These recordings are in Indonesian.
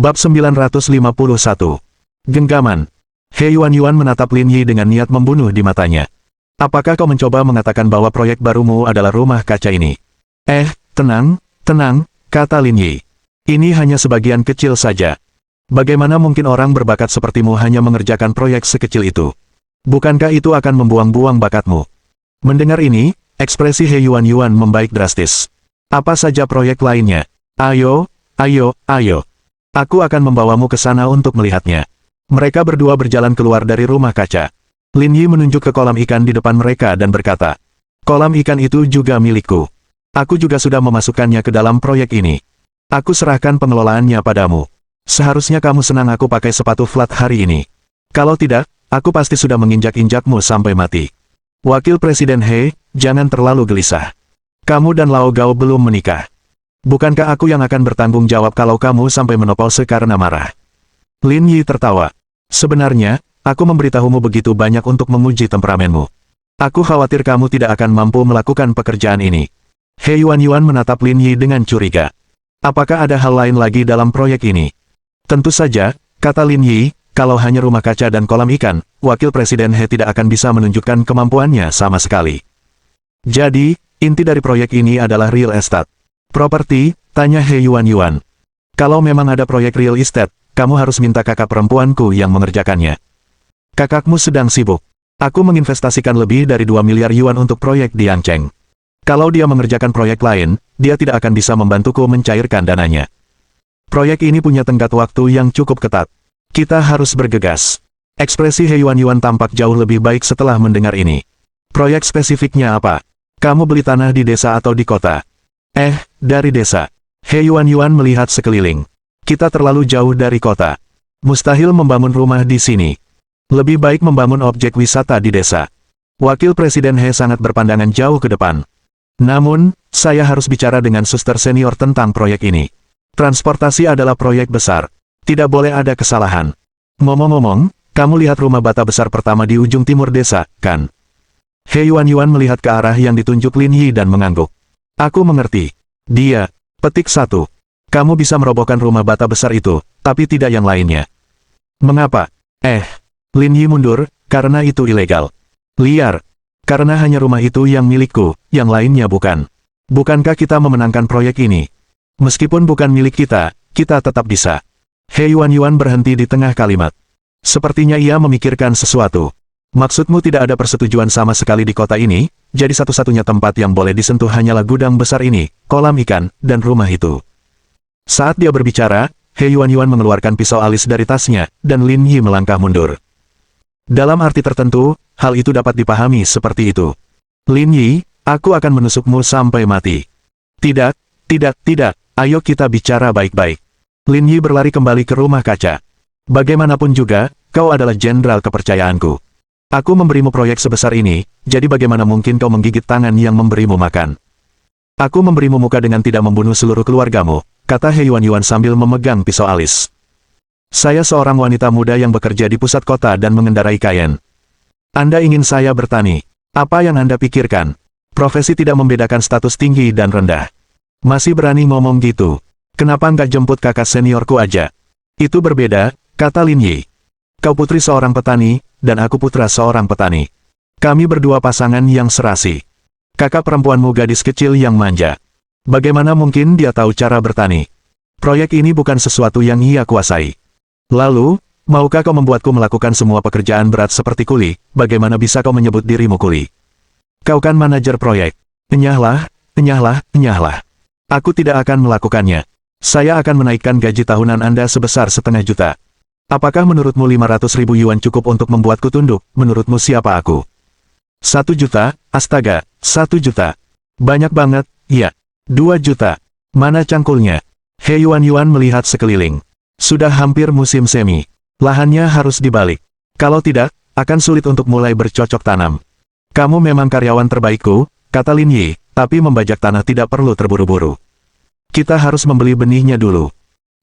Bab 951. Genggaman. He Yuan menatap Lin Yi dengan niat membunuh di matanya. Apakah kau mencoba mengatakan bahwa proyek barumu adalah rumah kaca ini? Tenang, kata Lin Yi. Ini hanya sebagian kecil saja. Bagaimana mungkin orang berbakat sepertimu hanya mengerjakan proyek sekecil itu? Bukankah itu akan membuang-buang bakatmu? Mendengar ini, ekspresi He Yuan membaik drastis. Apa saja proyek lainnya? Ayo. Aku akan membawamu ke sana untuk melihatnya. Mereka berdua berjalan keluar dari rumah kaca. Lin Yi menunjuk ke kolam ikan di depan mereka dan berkata, "Kolam ikan itu juga milikku. Aku juga sudah memasukkannya ke dalam proyek ini. Aku serahkan pengelolaannya padamu. Seharusnya kamu senang aku pakai sepatu flat hari ini. Kalau tidak, aku pasti sudah menginjak-injakmu sampai mati." Wakil Presiden He, jangan terlalu gelisah. Kamu dan Lao Gao belum menikah. Bukankah aku yang akan bertanggung jawab kalau kamu sampai menopause karena marah? Lin Yi tertawa. Sebenarnya, aku memberitahumu begitu banyak untuk menguji temperamenmu. Aku khawatir kamu tidak akan mampu melakukan pekerjaan ini. He Yuan menatap Lin Yi dengan curiga. Apakah ada hal lain lagi dalam proyek ini? Tentu saja, kata Lin Yi, kalau hanya rumah kaca dan kolam ikan, Wakil Presiden He tidak akan bisa menunjukkan kemampuannya sama sekali. Jadi, inti dari proyek ini adalah real estate. Properti, tanya He Yuan. Kalau memang ada proyek real estate, kamu harus minta kakak perempuanku yang mengerjakannya. Kakakmu sedang sibuk. Aku menginvestasikan lebih dari 2 miliar yuan untuk proyek di Yangcheng. Kalau dia mengerjakan proyek lain, dia tidak akan bisa membantuku mencairkan dananya. Proyek ini punya tenggat waktu yang cukup ketat. Kita harus bergegas. Ekspresi He Yuan tampak jauh lebih baik setelah mendengar ini. Proyek spesifiknya apa? Kamu beli tanah di desa atau di kota? Dari desa. He Yuan melihat sekeliling. Kita terlalu jauh dari kota. Mustahil membangun rumah di sini. Lebih baik membangun objek wisata di desa. Wakil Presiden He sangat berpandangan jauh ke depan. Namun, saya harus bicara dengan suster senior tentang proyek ini. Transportasi adalah proyek besar. Tidak boleh ada kesalahan. Ngomong-ngomong, kamu lihat rumah bata besar pertama di ujung timur desa, kan? He Yuan melihat ke arah yang ditunjuk Lin Yi dan mengangguk. Aku mengerti. Dia, petik 1. Kamu bisa merobohkan rumah bata besar itu, tapi tidak yang lainnya. Mengapa? Lin Yi mundur, karena itu ilegal. Liar. Karena hanya rumah itu yang milikku, yang lainnya bukan. Bukankah kita memenangkan proyek ini? Meskipun bukan milik kita, kita tetap bisa. He Yuan berhenti di tengah kalimat. Sepertinya ia memikirkan sesuatu. Maksudmu tidak ada persetujuan sama sekali di kota ini, jadi satu-satunya tempat yang boleh disentuh hanyalah gudang besar ini, kolam ikan, dan rumah itu. Saat dia berbicara, He Yuan mengeluarkan pisau alis dari tasnya, dan Lin Yi melangkah mundur. Dalam arti tertentu, hal itu dapat dipahami seperti itu. Lin Yi, aku akan menusukmu sampai mati. Tidak, ayo kita bicara baik-baik. Lin Yi berlari kembali ke rumah kaca. Bagaimanapun juga, kau adalah jenderal kepercayaanku. Aku memberimu proyek sebesar ini, jadi bagaimana mungkin kau menggigit tangan yang memberimu makan? Aku memberimu muka dengan tidak membunuh seluruh keluargamu, kata He Yuan sambil memegang pisau alis. Saya seorang wanita muda yang bekerja di pusat kota dan mengendarai Cayenne. Anda ingin saya bertani? Apa yang Anda pikirkan? Profesi tidak membedakan status tinggi dan rendah. Masih berani ngomong gitu? Kenapa nggak jemput kakak seniorku aja? Itu berbeda, kata Lin Yi. Kau putri seorang petani, dan aku putra seorang petani. Kami berdua pasangan yang serasi. Kakak perempuanmu gadis kecil yang manja. Bagaimana mungkin dia tahu cara bertani? Proyek ini bukan sesuatu yang ia kuasai. Lalu, maukah kau membuatku melakukan semua pekerjaan berat seperti kuli? Bagaimana bisa kau menyebut dirimu kuli? Kau kan manajer proyek. Enyahlah. Aku tidak akan melakukannya. Saya akan menaikkan gaji tahunan Anda sebesar 500 juta. Apakah menurutmu 500.000 yuan cukup untuk membuatku tunduk? Menurutmu siapa aku? 1 juta, astaga, 1 juta. Banyak banget, iya. 2 juta. Mana cangkulnya? He Yuan melihat sekeliling. Sudah hampir musim semi. Lahannya harus dibalik. Kalau tidak, akan sulit untuk mulai bercocok tanam. Kamu memang karyawan terbaikku, kata Lin Yi, tapi membajak tanah tidak perlu terburu-buru. Kita harus membeli benihnya dulu.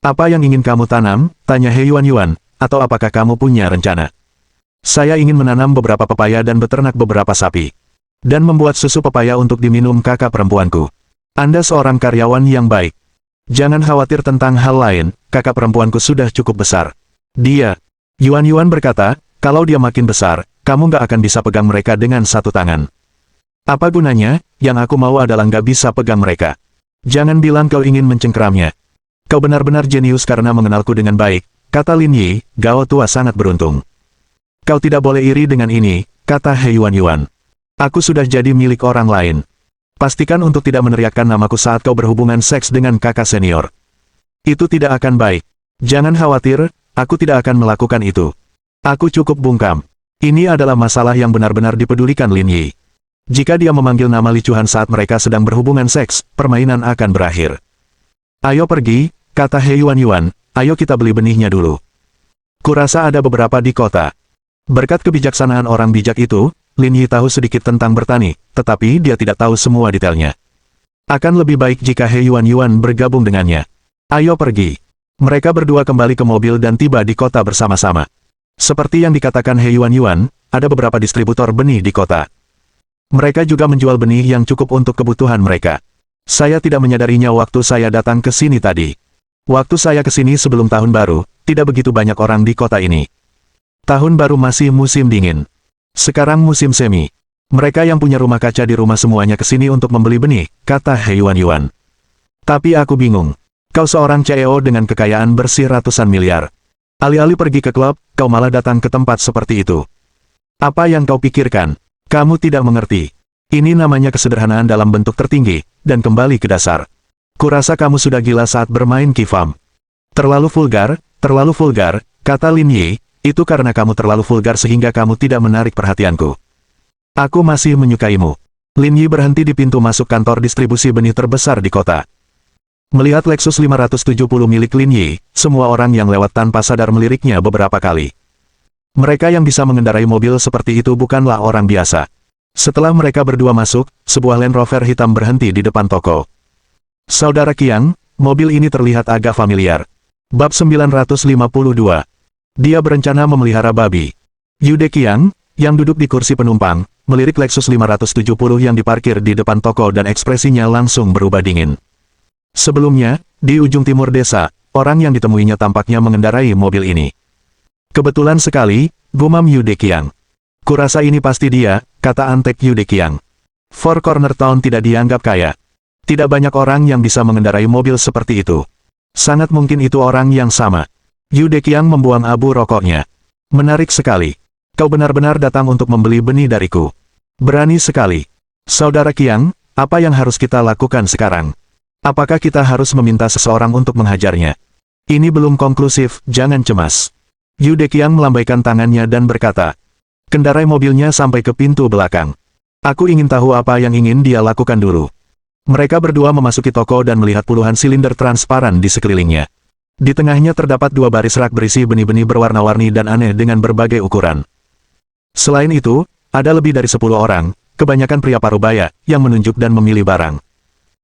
Apa yang ingin kamu tanam? Tanya He Yuan, atau apakah kamu punya rencana? Saya ingin menanam beberapa pepaya dan beternak beberapa sapi. Dan membuat susu pepaya untuk diminum kakak perempuanku. Anda seorang karyawan yang baik. Jangan khawatir tentang hal lain, kakak perempuanku sudah cukup besar. Dia, Yuan berkata, kalau dia makin besar, kamu nggak akan bisa pegang mereka dengan satu tangan. Apa gunanya, yang aku mau adalah nggak bisa pegang mereka. Jangan bilang kau ingin mencengkeramnya. Kau benar-benar jenius karena mengenalku dengan baik, kata Lin Yi, Gao tua sangat beruntung. Kau tidak boleh iri dengan ini, kata He Yuan. Aku sudah jadi milik orang lain. Pastikan untuk tidak meneriakkan namaku saat kau berhubungan seks dengan kakak senior. Itu tidak akan baik. Jangan khawatir, aku tidak akan melakukan itu. Aku cukup bungkam. Ini adalah masalah yang benar-benar dipedulikan Lin Yi. Jika dia memanggil nama licuhan saat mereka sedang berhubungan seks, permainan akan berakhir. Ayo pergi, kata He Yuan, ayo kita beli benihnya dulu. Kurasa ada beberapa di kota. Berkat kebijaksanaan orang bijak itu, Lin Yi tahu sedikit tentang bertani, tetapi dia tidak tahu semua detailnya. Akan lebih baik jika He Yuan bergabung dengannya. Ayo pergi. Mereka berdua kembali ke mobil dan tiba di kota bersama-sama. Seperti yang dikatakan He Yuan, ada beberapa distributor benih di kota. Mereka juga menjual benih yang cukup untuk kebutuhan mereka. Saya tidak menyadarinya waktu saya datang ke sini tadi. Waktu saya ke sini sebelum tahun baru, tidak begitu banyak orang di kota ini. Tahun baru masih musim dingin. Sekarang musim semi. Mereka yang punya rumah kaca di rumah semuanya ke sini untuk membeli benih, kata He Yuan. Tapi aku bingung. Kau seorang CEO dengan kekayaan bersih ratusan miliar. Alih-alih pergi ke klub, kau malah datang ke tempat seperti itu. Apa yang kau pikirkan? Kamu tidak mengerti. Ini namanya kesederhanaan dalam bentuk tertinggi, dan kembali ke dasar. Kurasa kamu sudah gila saat bermain kifam. Terlalu vulgar, kata Lin Yi. Itu karena kamu terlalu vulgar sehingga kamu tidak menarik perhatianku. Aku masih menyukaimu. Lin Yi berhenti di pintu masuk kantor distribusi benih terbesar di kota. Melihat Lexus 570 milik Lin Yi, semua orang yang lewat tanpa sadar meliriknya beberapa kali. Mereka yang bisa mengendarai mobil seperti itu bukanlah orang biasa. Setelah mereka berdua masuk, sebuah Land Rover hitam berhenti di depan toko. Saudara Qiang, mobil ini terlihat agak familiar. Bab 952. Dia berencana memelihara babi. Yude Qiang, yang duduk di kursi penumpang, melirik Lexus 570 yang diparkir di depan toko dan ekspresinya langsung berubah dingin. Sebelumnya, di ujung timur desa, orang yang ditemuinya tampaknya mengendarai mobil ini. Kebetulan sekali, gumam Yude Qiang. Kurasa ini pasti dia, kata Antek Yude Qiang. Four Corner Town tidak dianggap kaya. Tidak banyak orang yang bisa mengendarai mobil seperti itu. Sangat mungkin itu orang yang sama. Yude Qiang membuang abu rokoknya. Menarik sekali. Kau benar-benar datang untuk membeli benih dariku. Berani sekali. Saudara Qiang, apa yang harus kita lakukan sekarang? Apakah kita harus meminta seseorang untuk menghajarnya? Ini belum konklusif, jangan cemas. Yude Qiang melambaikan tangannya dan berkata, kendarai mobilnya sampai ke pintu belakang. Aku ingin tahu apa yang ingin dia lakukan dulu. Mereka berdua memasuki toko dan melihat puluhan silinder transparan di sekelilingnya. Di tengahnya terdapat dua baris rak berisi benih-benih berwarna-warni dan aneh dengan berbagai ukuran. Selain itu, ada lebih dari 10 orang, kebanyakan pria parubaya, yang menunjuk dan memilih barang.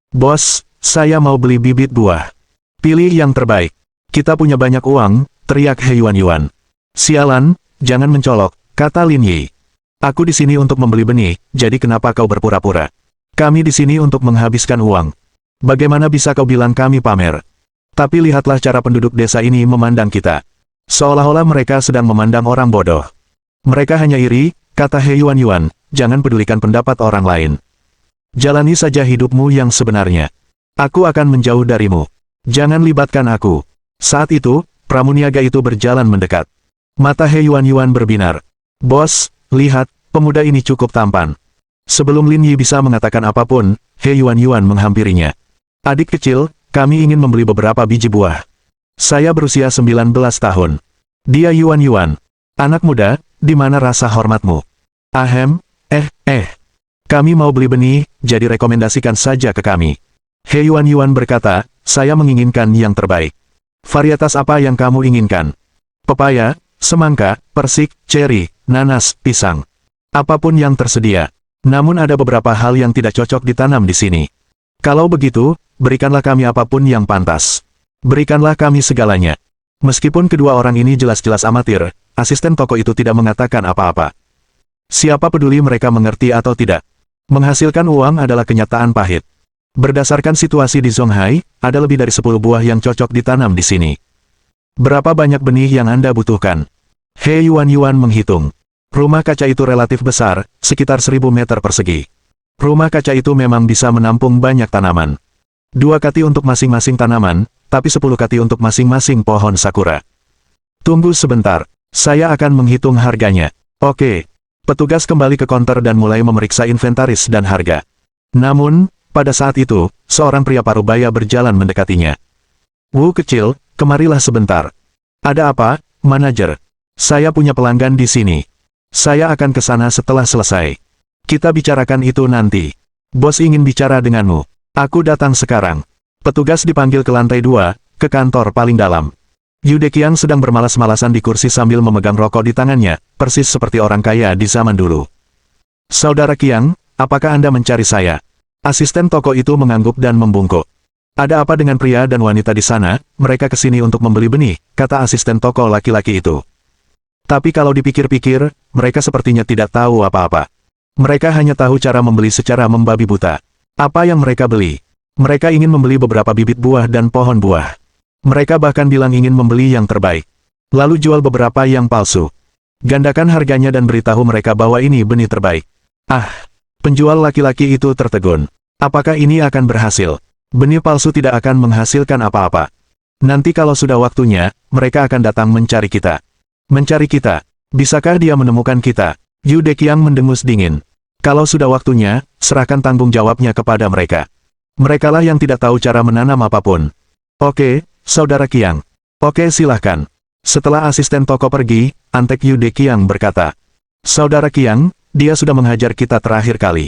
Bos, saya mau beli bibit buah. Pilih yang terbaik. Kita punya banyak uang, teriak He Yuan. Sialan, jangan mencolok, kata Lin Yi. Aku di sini untuk membeli benih, jadi kenapa kau berpura-pura? Kami di sini untuk menghabiskan uang. Bagaimana bisa kau bilang kami pamer? Tapi lihatlah cara penduduk desa ini memandang kita. Seolah-olah mereka sedang memandang orang bodoh. Mereka hanya iri, kata He Yuan, jangan pedulikan pendapat orang lain. Jalani saja hidupmu yang sebenarnya. Aku akan menjauh darimu. Jangan libatkan aku. Saat itu, pramuniaga itu berjalan mendekat. Mata He Yuan berbinar. Bos, lihat, pemuda ini cukup tampan. Sebelum Lin Yi bisa mengatakan apapun, He Yuan menghampirinya. Adik kecil, kami ingin membeli beberapa biji buah. Saya berusia 19 tahun. Dia Yuan. Anak muda, di mana rasa hormatmu? Ahem, Kami mau beli benih, jadi rekomendasikan saja ke kami. He Yuan berkata, saya menginginkan yang terbaik. Varietas apa yang kamu inginkan? Pepaya, semangka, persik, ceri, nanas, pisang. Apapun yang tersedia. Namun ada beberapa hal yang tidak cocok ditanam di sini. Kalau begitu, berikanlah kami apapun yang pantas. Berikanlah kami segalanya. Meskipun kedua orang ini jelas-jelas amatir, asisten toko itu tidak mengatakan apa-apa. Siapa peduli mereka mengerti atau tidak. Menghasilkan uang adalah kenyataan pahit. Berdasarkan situasi di Zonghai, ada lebih dari 10 buah yang cocok ditanam di sini. Berapa banyak benih yang Anda butuhkan? He Yuan menghitung. Rumah kaca itu relatif besar, sekitar 1000 meter persegi. Rumah kaca itu memang bisa menampung banyak tanaman. 2 kati untuk masing-masing tanaman, tapi 10 kati untuk masing-masing pohon sakura. Tunggu sebentar, saya akan menghitung harganya. Oke. Petugas kembali ke konter dan mulai memeriksa inventaris dan harga. Namun, pada saat itu, seorang pria parubaya berjalan mendekatinya. Wu kecil, kemarilah sebentar. Ada apa, manajer? Saya punya pelanggan di sini. Saya akan ke sana setelah selesai. Kita bicarakan itu nanti. Bos ingin bicara denganmu. Aku datang sekarang. Petugas dipanggil ke lantai 2, ke kantor paling dalam. Yu Deqiang sedang bermalas-malasan di kursi sambil memegang rokok di tangannya, persis seperti orang kaya di zaman dulu. Saudara Qiang, apakah Anda mencari saya? Asisten toko itu mengangguk dan membungkuk. Ada apa dengan pria dan wanita di sana? Mereka kesini untuk membeli benih, kata asisten toko laki-laki itu. Tapi kalau dipikir-pikir, mereka sepertinya tidak tahu apa-apa. Mereka hanya tahu cara membeli secara membabi buta. Apa yang mereka beli? Mereka ingin membeli beberapa bibit buah dan pohon buah. Mereka bahkan bilang ingin membeli yang terbaik. Lalu jual beberapa yang palsu. Gandakan harganya dan beritahu mereka bahwa ini benih terbaik. Ah, penjual laki-laki itu tertegun. Apakah ini akan berhasil? Benih palsu tidak akan menghasilkan apa-apa. Nanti kalau sudah waktunya, mereka akan datang mencari kita. Mencari kita? Bisakah dia menemukan kita? Yu Deqiang mendengus dingin. Kalau sudah waktunya, serahkan tanggung jawabnya kepada mereka. Merekalah yang tidak tahu cara menanam apapun. Oke, Saudara Qiang. Oke, silahkan. Setelah asisten toko pergi, Antek Yu Deqiang berkata, Saudara Qiang, dia sudah menghajar kita terakhir kali.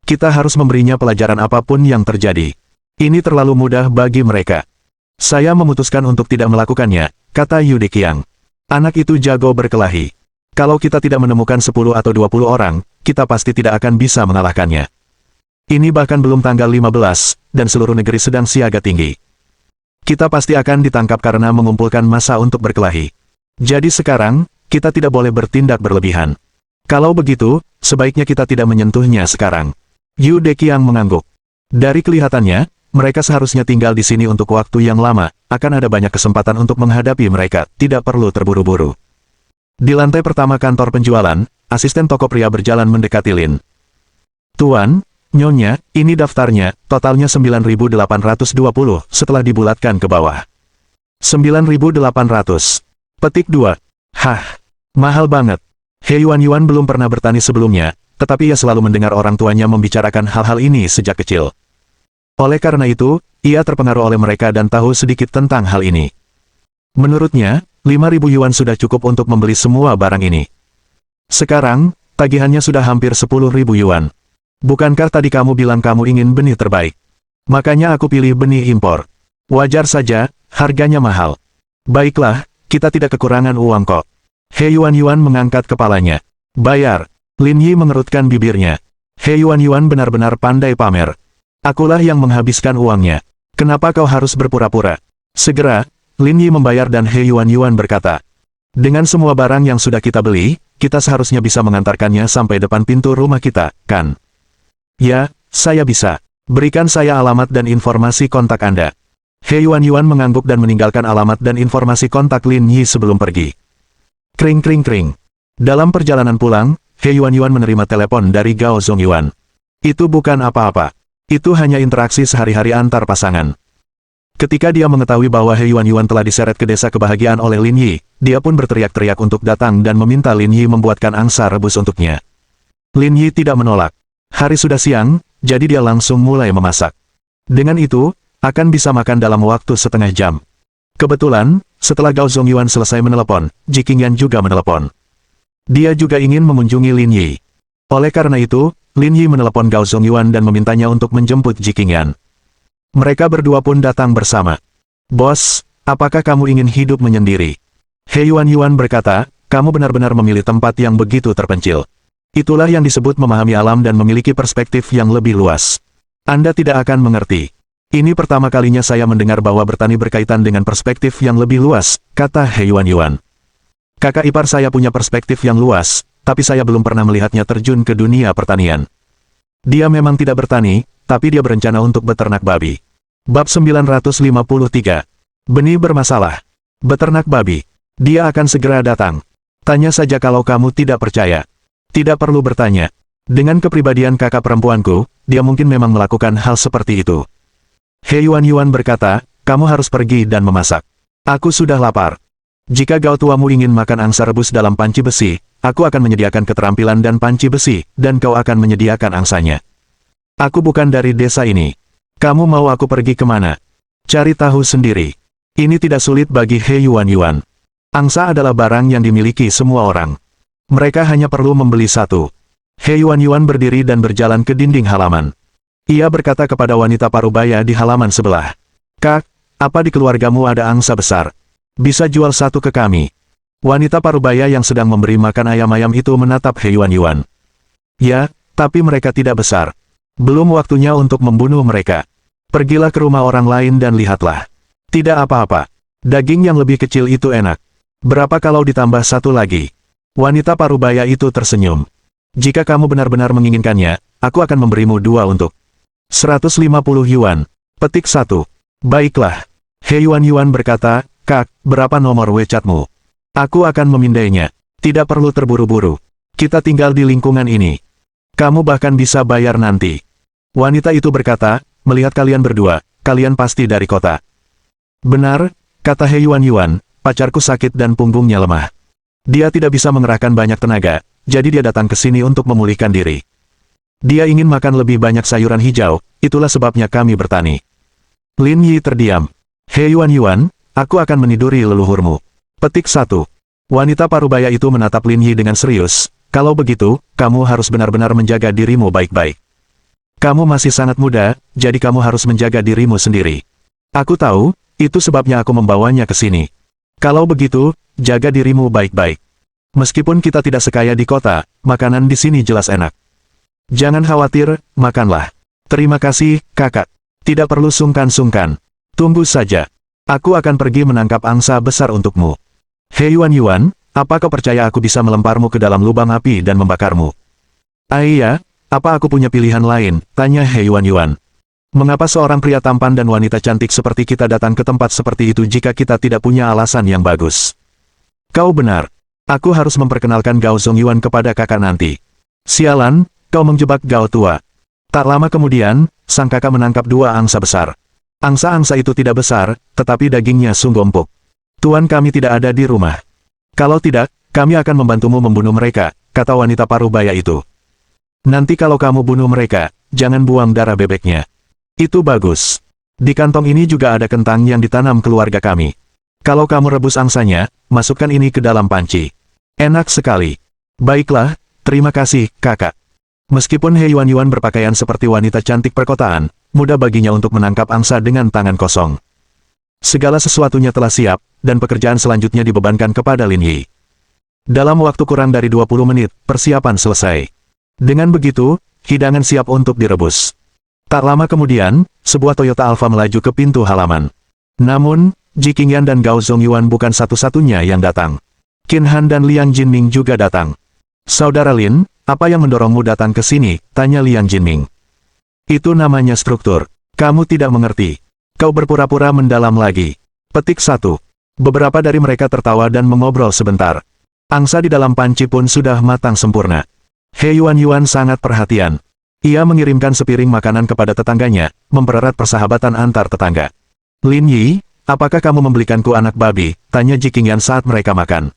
Kita harus memberinya pelajaran apapun yang terjadi. Ini terlalu mudah bagi mereka. Saya memutuskan untuk tidak melakukannya, kata Yu Deqiang. Anak itu jago berkelahi. Kalau kita tidak menemukan 10 atau 20 orang, kita pasti tidak akan bisa mengalahkannya. Ini bahkan belum tanggal 15, dan seluruh negeri sedang siaga tinggi. Kita pasti akan ditangkap karena mengumpulkan massa untuk berkelahi. Jadi sekarang, kita tidak boleh bertindak berlebihan. Kalau begitu, sebaiknya kita tidak menyentuhnya sekarang. Yu Deqiang mengangguk. Dari kelihatannya, mereka seharusnya tinggal di sini untuk waktu yang lama, akan ada banyak kesempatan untuk menghadapi mereka, tidak perlu terburu-buru. Di lantai pertama kantor penjualan, asisten toko pria berjalan mendekati Lin. Tuan, Nyonya, ini daftarnya, totalnya 9.820 setelah dibulatkan ke bawah. 9.800. Petik 2. Hah, mahal banget. He Yuan belum pernah bertani sebelumnya, tetapi ia selalu mendengar orang tuanya membicarakan hal-hal ini sejak kecil. Oleh karena itu, ia terpengaruh oleh mereka dan tahu sedikit tentang hal ini. Menurutnya, 5.000 yuan sudah cukup untuk membeli semua barang ini. Sekarang, tagihannya sudah hampir 10.000 yuan. Bukankah tadi kamu bilang kamu ingin benih terbaik? Makanya aku pilih benih impor. Wajar saja, harganya mahal. Baiklah, kita tidak kekurangan uang kok. He Yuan mengangkat kepalanya. Bayar. Lin Yi mengerutkan bibirnya. He Yuan benar-benar pandai pamer. Akulah yang menghabiskan uangnya. Kenapa kau harus berpura-pura? Segera, Lin Yi membayar dan He Yuan berkata. Dengan semua barang yang sudah kita beli, kita seharusnya bisa mengantarkannya sampai depan pintu rumah kita, kan? Ya, saya bisa. Berikan saya alamat dan informasi kontak Anda. He Yuan mengangguk dan meninggalkan alamat dan informasi kontak Lin Yi sebelum pergi. Kring. Dalam perjalanan pulang, He Yuan menerima telepon dari Gao Zongyuan. Itu bukan apa-apa. Itu hanya interaksi sehari-hari antar pasangan. Ketika dia mengetahui bahwa He Yuan telah diseret ke desa kebahagiaan oleh Lin Yi, dia pun berteriak-teriak untuk datang dan meminta Lin Yi membuatkan angsa rebus untuknya. Lin Yi tidak menolak. Hari sudah siang, jadi dia langsung mulai memasak. Dengan itu, akan bisa makan dalam waktu setengah jam. Kebetulan, setelah Gao Zongyuan selesai menelepon, Ji Qingyan juga menelepon. Dia juga ingin mengunjungi Lin Yi. Oleh karena itu, Lin Yi menelepon Gao Zongyuan dan memintanya untuk menjemput Ji Qingyan. Mereka berdua pun datang bersama. Bos, apakah kamu ingin hidup menyendiri? He Yuan berkata, kamu benar-benar memilih tempat yang begitu terpencil. Itulah yang disebut memahami alam dan memiliki perspektif yang lebih luas. Anda tidak akan mengerti. Ini pertama kalinya saya mendengar bahwa bertani berkaitan dengan perspektif yang lebih luas, kata He Yuan. Kakak ipar saya punya perspektif yang luas, tapi saya belum pernah melihatnya terjun ke dunia pertanian. Dia memang tidak bertani, tapi dia berencana untuk beternak babi. Bab 953. Benih bermasalah. Beternak babi. Dia akan segera datang. Tanya saja kalau kamu tidak percaya. Tidak perlu bertanya. Dengan kepribadian kakak perempuanku, dia mungkin memang melakukan hal seperti itu. He Yuan berkata, kamu harus pergi dan memasak. Aku sudah lapar. Jika Gao tuamu ingin makan angsa rebus dalam panci besi, aku akan menyediakan keterampilan dan panci besi, dan kau akan menyediakan angsanya. Aku bukan dari desa ini. Kamu mau aku pergi kemana? Cari tahu sendiri. Ini tidak sulit bagi He Yuan. Angsa adalah barang yang dimiliki semua orang. Mereka hanya perlu membeli satu. He Yuan berdiri dan berjalan ke dinding halaman. Ia berkata kepada wanita parubaya di halaman sebelah. Kak, apa di keluargamu ada angsa besar? Bisa jual satu ke kami. Wanita parubaya yang sedang memberi makan ayam-ayam itu menatap He Yuan. Ya, tapi mereka tidak besar. Belum waktunya untuk membunuh mereka. Pergilah ke rumah orang lain dan lihatlah. Tidak apa-apa. Daging yang lebih kecil itu enak. Berapa kalau ditambah satu lagi? Wanita parubaya itu tersenyum. Jika kamu benar-benar menginginkannya, aku akan memberimu 2 untuk 150 yuan. Petik 1. Baiklah. He Yuan berkata, Kak, berapa nomor WeChat-mu? Aku akan memindainya. Tidak perlu terburu-buru. Kita tinggal di lingkungan ini. Kamu bahkan bisa bayar nanti. Wanita itu berkata, melihat kalian berdua, kalian pasti dari kota. Benar, kata He Yuan, pacarku sakit dan punggungnya lemah. Dia tidak bisa mengerahkan banyak tenaga, jadi dia datang ke sini untuk memulihkan diri. Dia ingin makan lebih banyak sayuran hijau, itulah sebabnya kami bertani. Lin Yi terdiam. He Yuan, aku akan meniduri leluhurmu. Petik 1. Wanita parubaya itu menatap Lin Yi dengan serius, kalau begitu, kamu harus benar-benar menjaga dirimu baik-baik. Kamu masih sangat muda, jadi kamu harus menjaga dirimu sendiri. Aku tahu, itu sebabnya aku membawanya ke sini. Kalau begitu, jaga dirimu baik-baik. Meskipun kita tidak sekaya di kota, makanan di sini jelas enak. Jangan khawatir, makanlah. Terima kasih, kakak. Tidak perlu sungkan-sungkan. Tunggu saja. Aku akan pergi menangkap angsa besar untukmu. He Yuan, apa kau percaya aku bisa melemparmu ke dalam lubang api dan membakarmu? Iya, apa aku punya pilihan lain? Tanya He Yuan. Mengapa seorang pria tampan dan wanita cantik seperti kita datang ke tempat seperti itu jika kita tidak punya alasan yang bagus? Kau benar. Aku harus memperkenalkan Gao Zongyuan kepada kakak nanti. Sialan, kau menjebak Gao tua. Tak lama kemudian, sang kakak menangkap 2 angsa besar. Angsa-angsa itu tidak besar, tetapi dagingnya sungguh empuk. Tuan kami tidak ada di rumah. Kalau tidak, kami akan membantumu membunuh mereka, kata wanita parubaya itu. Nanti kalau kamu bunuh mereka, jangan buang darah bebeknya. Itu bagus. Di kantong ini juga ada kentang yang ditanam keluarga kami. Kalau kamu rebus angsanya, masukkan ini ke dalam panci. Enak sekali. Baiklah, terima kasih, kakak. Meskipun He Yuan berpakaian seperti wanita cantik perkotaan, mudah baginya untuk menangkap angsa dengan tangan kosong. Segala sesuatunya telah siap, dan pekerjaan selanjutnya dibebankan kepada Lin Yi. Dalam waktu kurang dari 20 menit, persiapan selesai. Dengan begitu, hidangan siap untuk direbus. Tak lama kemudian, sebuah Toyota Alfa melaju ke pintu halaman. Namun, Ji Qingyan dan Gao Zongyuan bukan satu-satunya yang datang. Qin Han dan Liang Jinming juga datang. Saudara Lin, apa yang mendorongmu datang ke sini? Tanya Liang Jinming. Itu namanya struktur. Kamu tidak mengerti. Kau berpura-pura mendalam lagi. Petik 1. Beberapa dari mereka tertawa dan mengobrol sebentar. Angsa di dalam panci pun sudah matang sempurna. He Yuan sangat perhatian. Ia mengirimkan sepiring makanan kepada tetangganya, mempererat persahabatan antar tetangga. Lin Yi, apakah kamu membelikanku anak babi? Tanya Ji Qingyan saat mereka makan.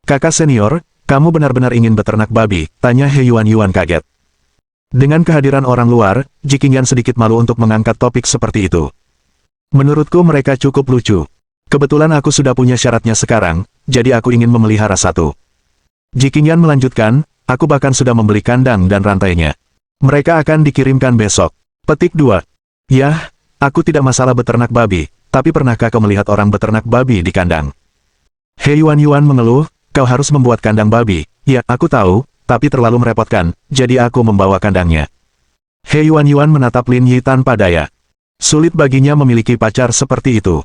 Kakak senior, kamu benar-benar ingin beternak babi? Tanya He Yuan kaget. Dengan kehadiran orang luar, Ji Qingyan sedikit malu untuk mengangkat topik seperti itu. Menurutku mereka cukup lucu. Kebetulan aku sudah punya syaratnya sekarang, jadi aku ingin memelihara satu. Ji Qingyan melanjutkan, aku bahkan sudah membeli kandang dan rantainya. Mereka akan dikirimkan besok. Petik 2. Yah, aku tidak masalah beternak babi, tapi pernahkah kau melihat orang beternak babi di kandang? He Yuan mengeluh, kau harus membuat kandang babi. Ya, aku tahu, tapi terlalu merepotkan, jadi aku membawa kandangnya. He Yuan menatap Lin Yi tanpa daya. Sulit baginya memiliki pacar seperti itu.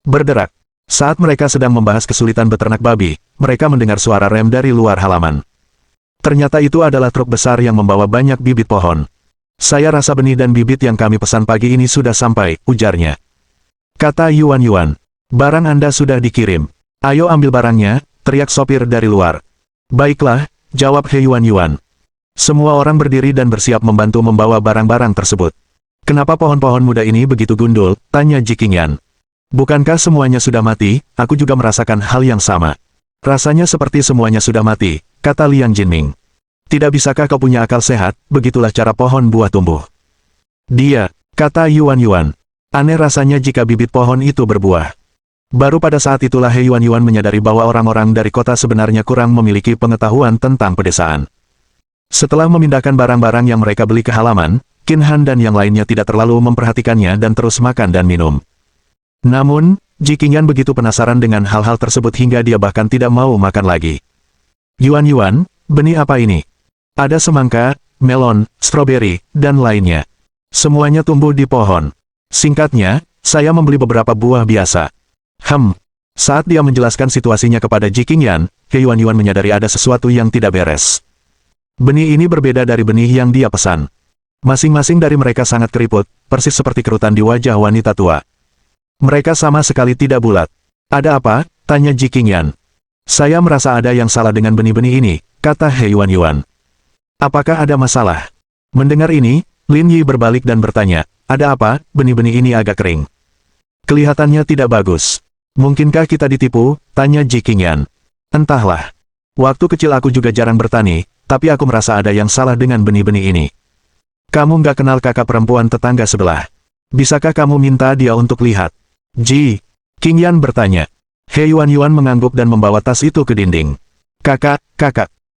Berderak. Saat mereka sedang membahas kesulitan beternak babi, mereka mendengar suara rem dari luar halaman. Ternyata itu adalah truk besar yang membawa banyak bibit pohon. Saya rasa benih dan bibit yang kami pesan pagi ini sudah sampai, ujarnya. Kata Yuan Yuan. Barang Anda sudah dikirim. Ayo ambil barangnya, teriak sopir dari luar. Baiklah, jawab He Yuan Yuan. Semua orang berdiri dan bersiap membantu membawa barang-barang tersebut. Kenapa pohon-pohon muda ini begitu gundul? Tanya Ji Qingyan. Bukankah semuanya sudah mati? Aku juga merasakan hal yang sama. Rasanya seperti semuanya sudah mati, kata Liang Jinming. Tidak bisakah kau punya akal sehat? Begitulah cara pohon buah tumbuh. Dia, kata Yuan Yuan. Aneh rasanya jika bibit pohon itu berbuah. Baru pada saat itulah He Yuan Yuan menyadari bahwa orang-orang dari kota sebenarnya kurang memiliki pengetahuan tentang pedesaan. Setelah memindahkan barang-barang yang mereka beli ke halaman, Qin Han dan yang lainnya tidak terlalu memperhatikannya dan terus makan dan minum. Namun, Ji Qingyan begitu penasaran dengan hal-hal tersebut hingga dia bahkan tidak mau makan lagi. Yuan Yuan, benih apa ini? Ada semangka, melon, stroberi, dan lainnya. Semuanya tumbuh di pohon. Singkatnya, saya membeli beberapa buah biasa. Saat dia menjelaskan situasinya kepada Ji Qingyan, He Yuan Yuan menyadari ada sesuatu yang tidak beres. Benih ini berbeda dari benih yang dia pesan. Masing-masing dari mereka sangat keriput, persis seperti kerutan di wajah wanita tua. Mereka sama sekali tidak bulat. Ada apa? Tanya Ji Qingyan. Saya merasa ada yang salah dengan benih-benih ini, kata He Yuan Yuan. Apakah ada masalah? Mendengar ini, Lin Yi berbalik dan bertanya, ada apa? Benih-benih ini agak kering. Kelihatannya tidak bagus. Mungkinkah kita ditipu? Tanya Ji Qingyan. Entahlah. Waktu kecil aku juga jarang bertani, tapi aku merasa ada yang salah dengan benih-benih ini. Kamu nggak kenal kakak perempuan tetangga sebelah. Bisakah kamu minta dia untuk lihat? Ji Qingyan bertanya. He Yuan Yuan mengangguk dan membawa tas itu ke dinding. Kakak.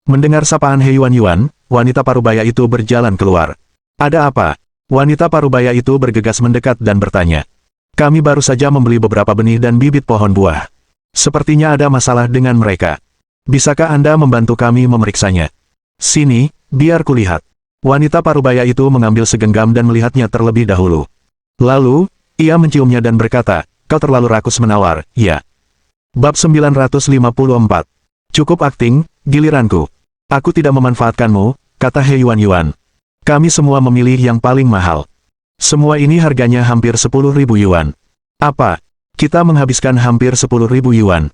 Mendengar sapaan He Yuan Yuan, wanita parubaya itu berjalan keluar. Ada apa? Wanita parubaya itu bergegas mendekat dan bertanya. Kami baru saja membeli beberapa benih dan bibit pohon buah. Sepertinya ada masalah dengan mereka. Bisakah Anda membantu kami memeriksanya? Sini, biar kulihat. Wanita parubaya itu mengambil segenggam dan melihatnya terlebih dahulu. Lalu, ia menciumnya dan berkata, kau terlalu rakus menawar, ya. Bab 954. Cukup akting, giliranku. Aku tidak memanfaatkanmu, kata He Yuan Yuan. Kami semua memilih yang paling mahal. Semua ini harganya hampir 10.000 yuan. Apa? Kita menghabiskan hampir 10.000 yuan.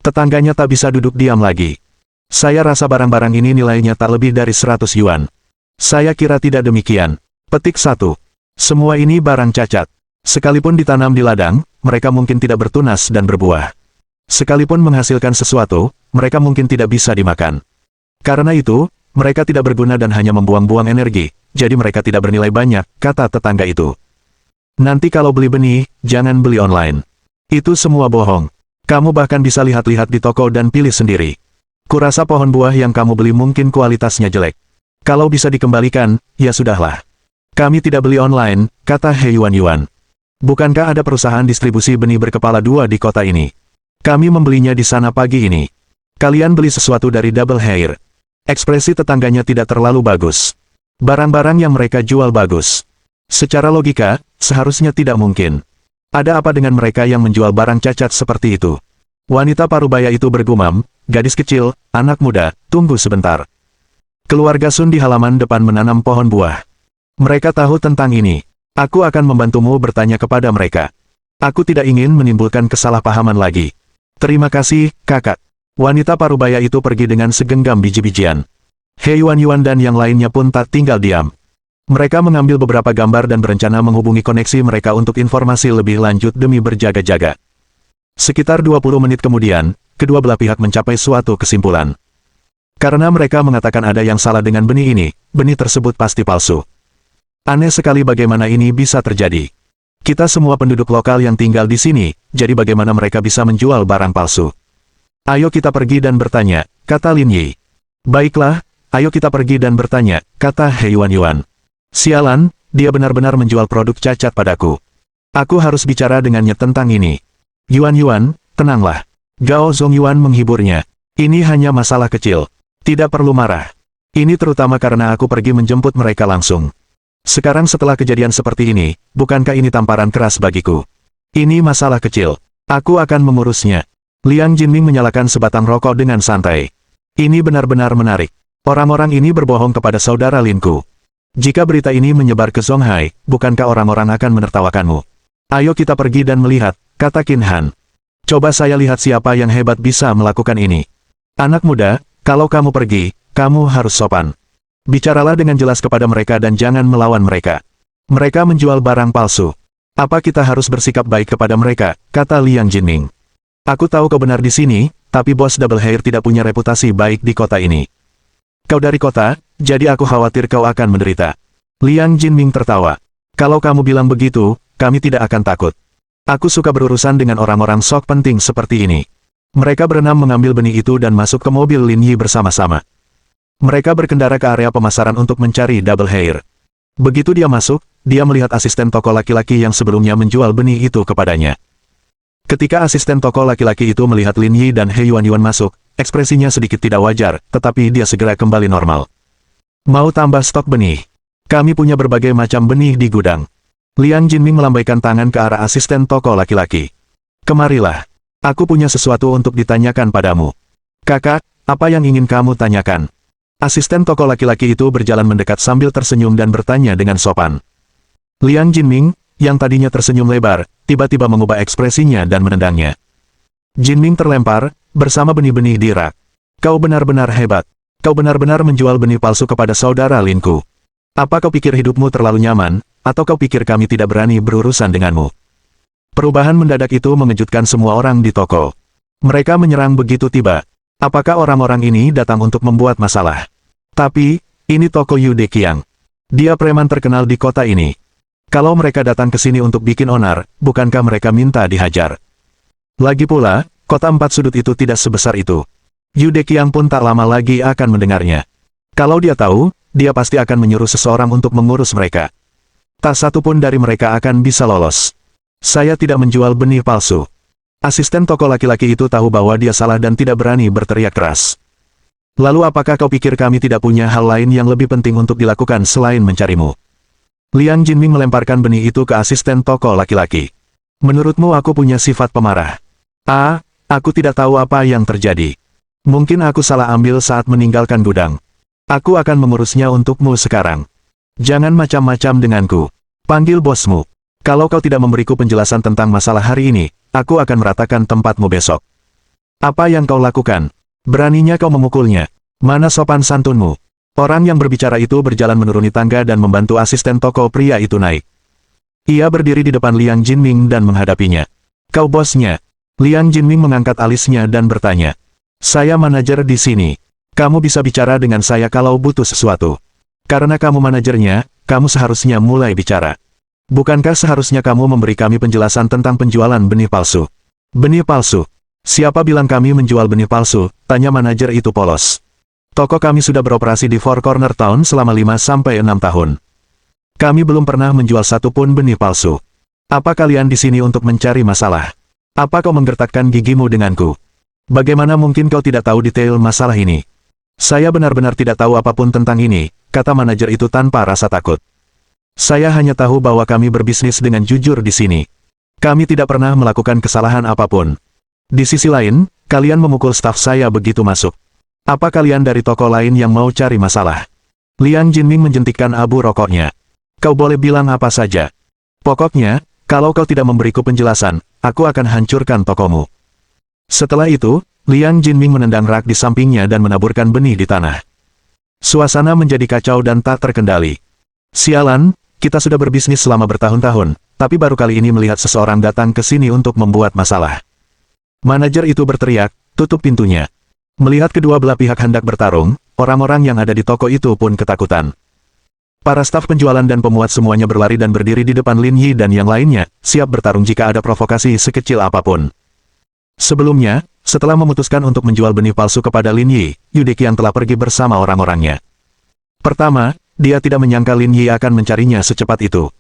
Tetangganya tak bisa duduk diam lagi. Saya rasa barang-barang ini nilainya tak lebih dari 100 yuan. Saya kira tidak demikian. Petik 1. Semua ini barang cacat. Sekalipun ditanam di ladang, mereka mungkin tidak bertunas dan berbuah. Sekalipun menghasilkan sesuatu, mereka mungkin tidak bisa dimakan. Karena itu, mereka tidak berguna dan hanya membuang-buang energi, jadi mereka tidak bernilai banyak, kata tetangga itu. Nanti kalau beli benih, jangan beli online. Itu semua bohong. Kamu bahkan bisa lihat-lihat di toko dan pilih sendiri. Kurasa pohon buah yang kamu beli mungkin kualitasnya jelek. Kalau bisa dikembalikan, ya sudahlah. Kami tidak beli online, kata He Yuan Yuan. Bukankah ada perusahaan distribusi benih berkepala dua di kota ini? Kami membelinya di sana pagi ini. Kalian beli sesuatu dari Double Hair. Ekspresi tetangganya tidak terlalu bagus. Barang-barang yang mereka jual bagus. Secara logika, seharusnya tidak mungkin. Ada apa dengan mereka yang menjual barang cacat seperti itu? Wanita parubaya itu bergumam, gadis kecil, anak muda, tunggu sebentar. Keluarga Sun di halaman depan menanam pohon buah. Mereka tahu tentang ini. Aku akan membantumu bertanya kepada mereka. Aku tidak ingin menimbulkan kesalahpahaman lagi. Terima kasih, kakak. Wanita parubaya itu pergi dengan segenggam biji-bijian. He Yuan Yuan dan yang lainnya pun tak tinggal diam. Mereka mengambil beberapa gambar dan berencana menghubungi koneksi mereka untuk informasi lebih lanjut demi berjaga-jaga. Sekitar 20 menit kemudian, kedua belah pihak mencapai suatu kesimpulan. Karena mereka mengatakan ada yang salah dengan benih ini, benih tersebut pasti palsu. Aneh sekali bagaimana ini bisa terjadi. Kita semua penduduk lokal yang tinggal di sini, jadi bagaimana mereka bisa menjual barang palsu? Ayo kita pergi dan bertanya, kata Lin Yi. Baiklah, ayo kita pergi dan bertanya, kata He Yuan Yuan. Sialan, dia benar-benar menjual produk cacat padaku. Aku harus bicara dengannya tentang ini. Yuan Yuan, tenanglah. Gao Zongyuan menghiburnya. Ini hanya masalah kecil. Tidak perlu marah. Ini terutama karena aku pergi menjemput mereka langsung. Sekarang setelah kejadian seperti ini, bukankah ini tamparan keras bagiku? Ini masalah kecil. Aku akan mengurusnya. Liang Jinming menyalakan sebatang rokok dengan santai. Ini benar-benar menarik. Orang-orang ini berbohong kepada saudara Linku. Jika berita ini menyebar ke Zonghai, bukankah orang-orang akan menertawakanmu? Ayo kita pergi dan melihat, kata Qin Han. Coba saya lihat siapa yang hebat bisa melakukan ini. Anak muda, kalau kamu pergi, kamu harus sopan. Bicaralah dengan jelas kepada mereka dan jangan melawan mereka. Mereka menjual barang palsu. Apa kita harus bersikap baik kepada mereka, kata Liang Jinming. Aku tahu kau benar di sini, tapi bos Double Hair tidak punya reputasi baik di kota ini. Kau dari kota, jadi aku khawatir kau akan menderita. Liang Jinming tertawa. Kalau kamu bilang begitu, kami tidak akan takut. Aku suka berurusan dengan orang-orang sok penting seperti ini. Mereka berenam mengambil benih itu dan masuk ke mobil Lin Yi bersama-sama. Mereka berkendara ke area pemasaran untuk mencari Double Hair. Begitu dia masuk, dia melihat asisten toko laki-laki yang sebelumnya menjual benih itu kepadanya. Ketika asisten toko laki-laki itu melihat Lin Yi dan He Yuan masuk, ekspresinya sedikit tidak wajar, tetapi dia segera kembali normal. Mau tambah stok benih? Kami punya berbagai macam benih di gudang. Liang Jinming melambaikan tangan ke arah asisten toko laki-laki. Kemarilah. Aku punya sesuatu untuk ditanyakan padamu. Kakak, apa yang ingin kamu tanyakan? Asisten toko laki-laki itu berjalan mendekat sambil tersenyum dan bertanya dengan sopan. Liang Jinming, yang tadinya tersenyum lebar, tiba-tiba mengubah ekspresinya dan menendangnya. Jinming terlempar, bersama benih-benih di rak. Kau benar-benar hebat. Kau benar-benar menjual benih palsu kepada saudara Linku. Apa kau pikir hidupmu terlalu nyaman, atau kau pikir kami tidak berani berurusan denganmu? Perubahan mendadak itu mengejutkan semua orang di toko. Mereka menyerang begitu tiba. Apakah orang-orang ini datang untuk membuat masalah? Tapi, ini toko Yu Deqiang. Dia preman terkenal di kota ini. Kalau mereka datang ke sini untuk bikin onar, bukankah mereka minta dihajar? Lagi pula, kota empat sudut itu tidak sebesar itu. Yu Deqiang pun tak lama lagi akan mendengarnya. Kalau dia tahu, dia pasti akan menyuruh seseorang untuk mengurus mereka. Tak satu pun dari mereka akan bisa lolos. Saya tidak menjual benih palsu. Asisten toko laki-laki itu tahu bahwa dia salah dan tidak berani berteriak keras. Lalu apakah kau pikir kami tidak punya hal lain yang lebih penting untuk dilakukan selain mencarimu? Liang Jinming melemparkan benih itu ke asisten toko laki-laki. Menurutmu aku punya sifat pemarah? Aku tidak tahu apa yang terjadi. Mungkin aku salah ambil saat meninggalkan gudang. Aku akan mengurusnya untukmu sekarang. Jangan macam-macam denganku. Panggil bosmu. Kalau kau tidak memberiku penjelasan tentang masalah hari ini, aku akan meratakan tempatmu besok. Apa yang kau lakukan? Beraninya kau memukulnya. Mana sopan santunmu? Orang yang berbicara itu berjalan menuruni tangga dan membantu asisten toko pria itu naik. Ia berdiri di depan Liang Jinming dan menghadapinya. Kau bosnya? Liang Jinming mengangkat alisnya dan bertanya. Saya manajer di sini. Kamu bisa bicara dengan saya kalau butuh sesuatu. Karena kamu manajernya, kamu seharusnya mulai bicara. Bukankah seharusnya kamu memberi kami penjelasan tentang penjualan benih palsu? Benih palsu? Siapa bilang kami menjual benih palsu? Tanya manajer itu polos. Toko kami sudah beroperasi di Four Corner Town selama 5-6 tahun. Kami belum pernah menjual satu pun benih palsu. Apa kalian di sini untuk mencari masalah? Apa kau menggertakkan gigimu denganku? Bagaimana mungkin kau tidak tahu detail masalah ini? Saya benar-benar tidak tahu apapun tentang ini, kata manajer itu tanpa rasa takut. Saya hanya tahu bahwa kami berbisnis dengan jujur di sini. Kami tidak pernah melakukan kesalahan apapun. Di sisi lain, kalian memukul staf saya begitu masuk. Apa kalian dari toko lain yang mau cari masalah? Liang Jinming menjentikkan abu rokoknya. Kau boleh bilang apa saja. Pokoknya, kalau kau tidak memberiku penjelasan, aku akan hancurkan tokomu. Setelah itu, Liang Jinming menendang rak di sampingnya dan menaburkan benih di tanah. Suasana menjadi kacau dan tak terkendali. Sialan, kita sudah berbisnis selama bertahun-tahun, tapi baru kali ini melihat seseorang datang ke sini untuk membuat masalah. Manajer itu berteriak, tutup pintunya. Melihat kedua belah pihak hendak bertarung, orang-orang yang ada di toko itu pun ketakutan. Para staf penjualan dan pemuat semuanya berlari dan berdiri di depan Lin Yi dan yang lainnya, siap bertarung jika ada provokasi sekecil apapun. Sebelumnya, setelah memutuskan untuk menjual benih palsu kepada Lin Yi, Yu Deqiang telah pergi bersama orang-orangnya. Pertama, dia tidak menyangka Lin Yi akan mencarinya secepat itu.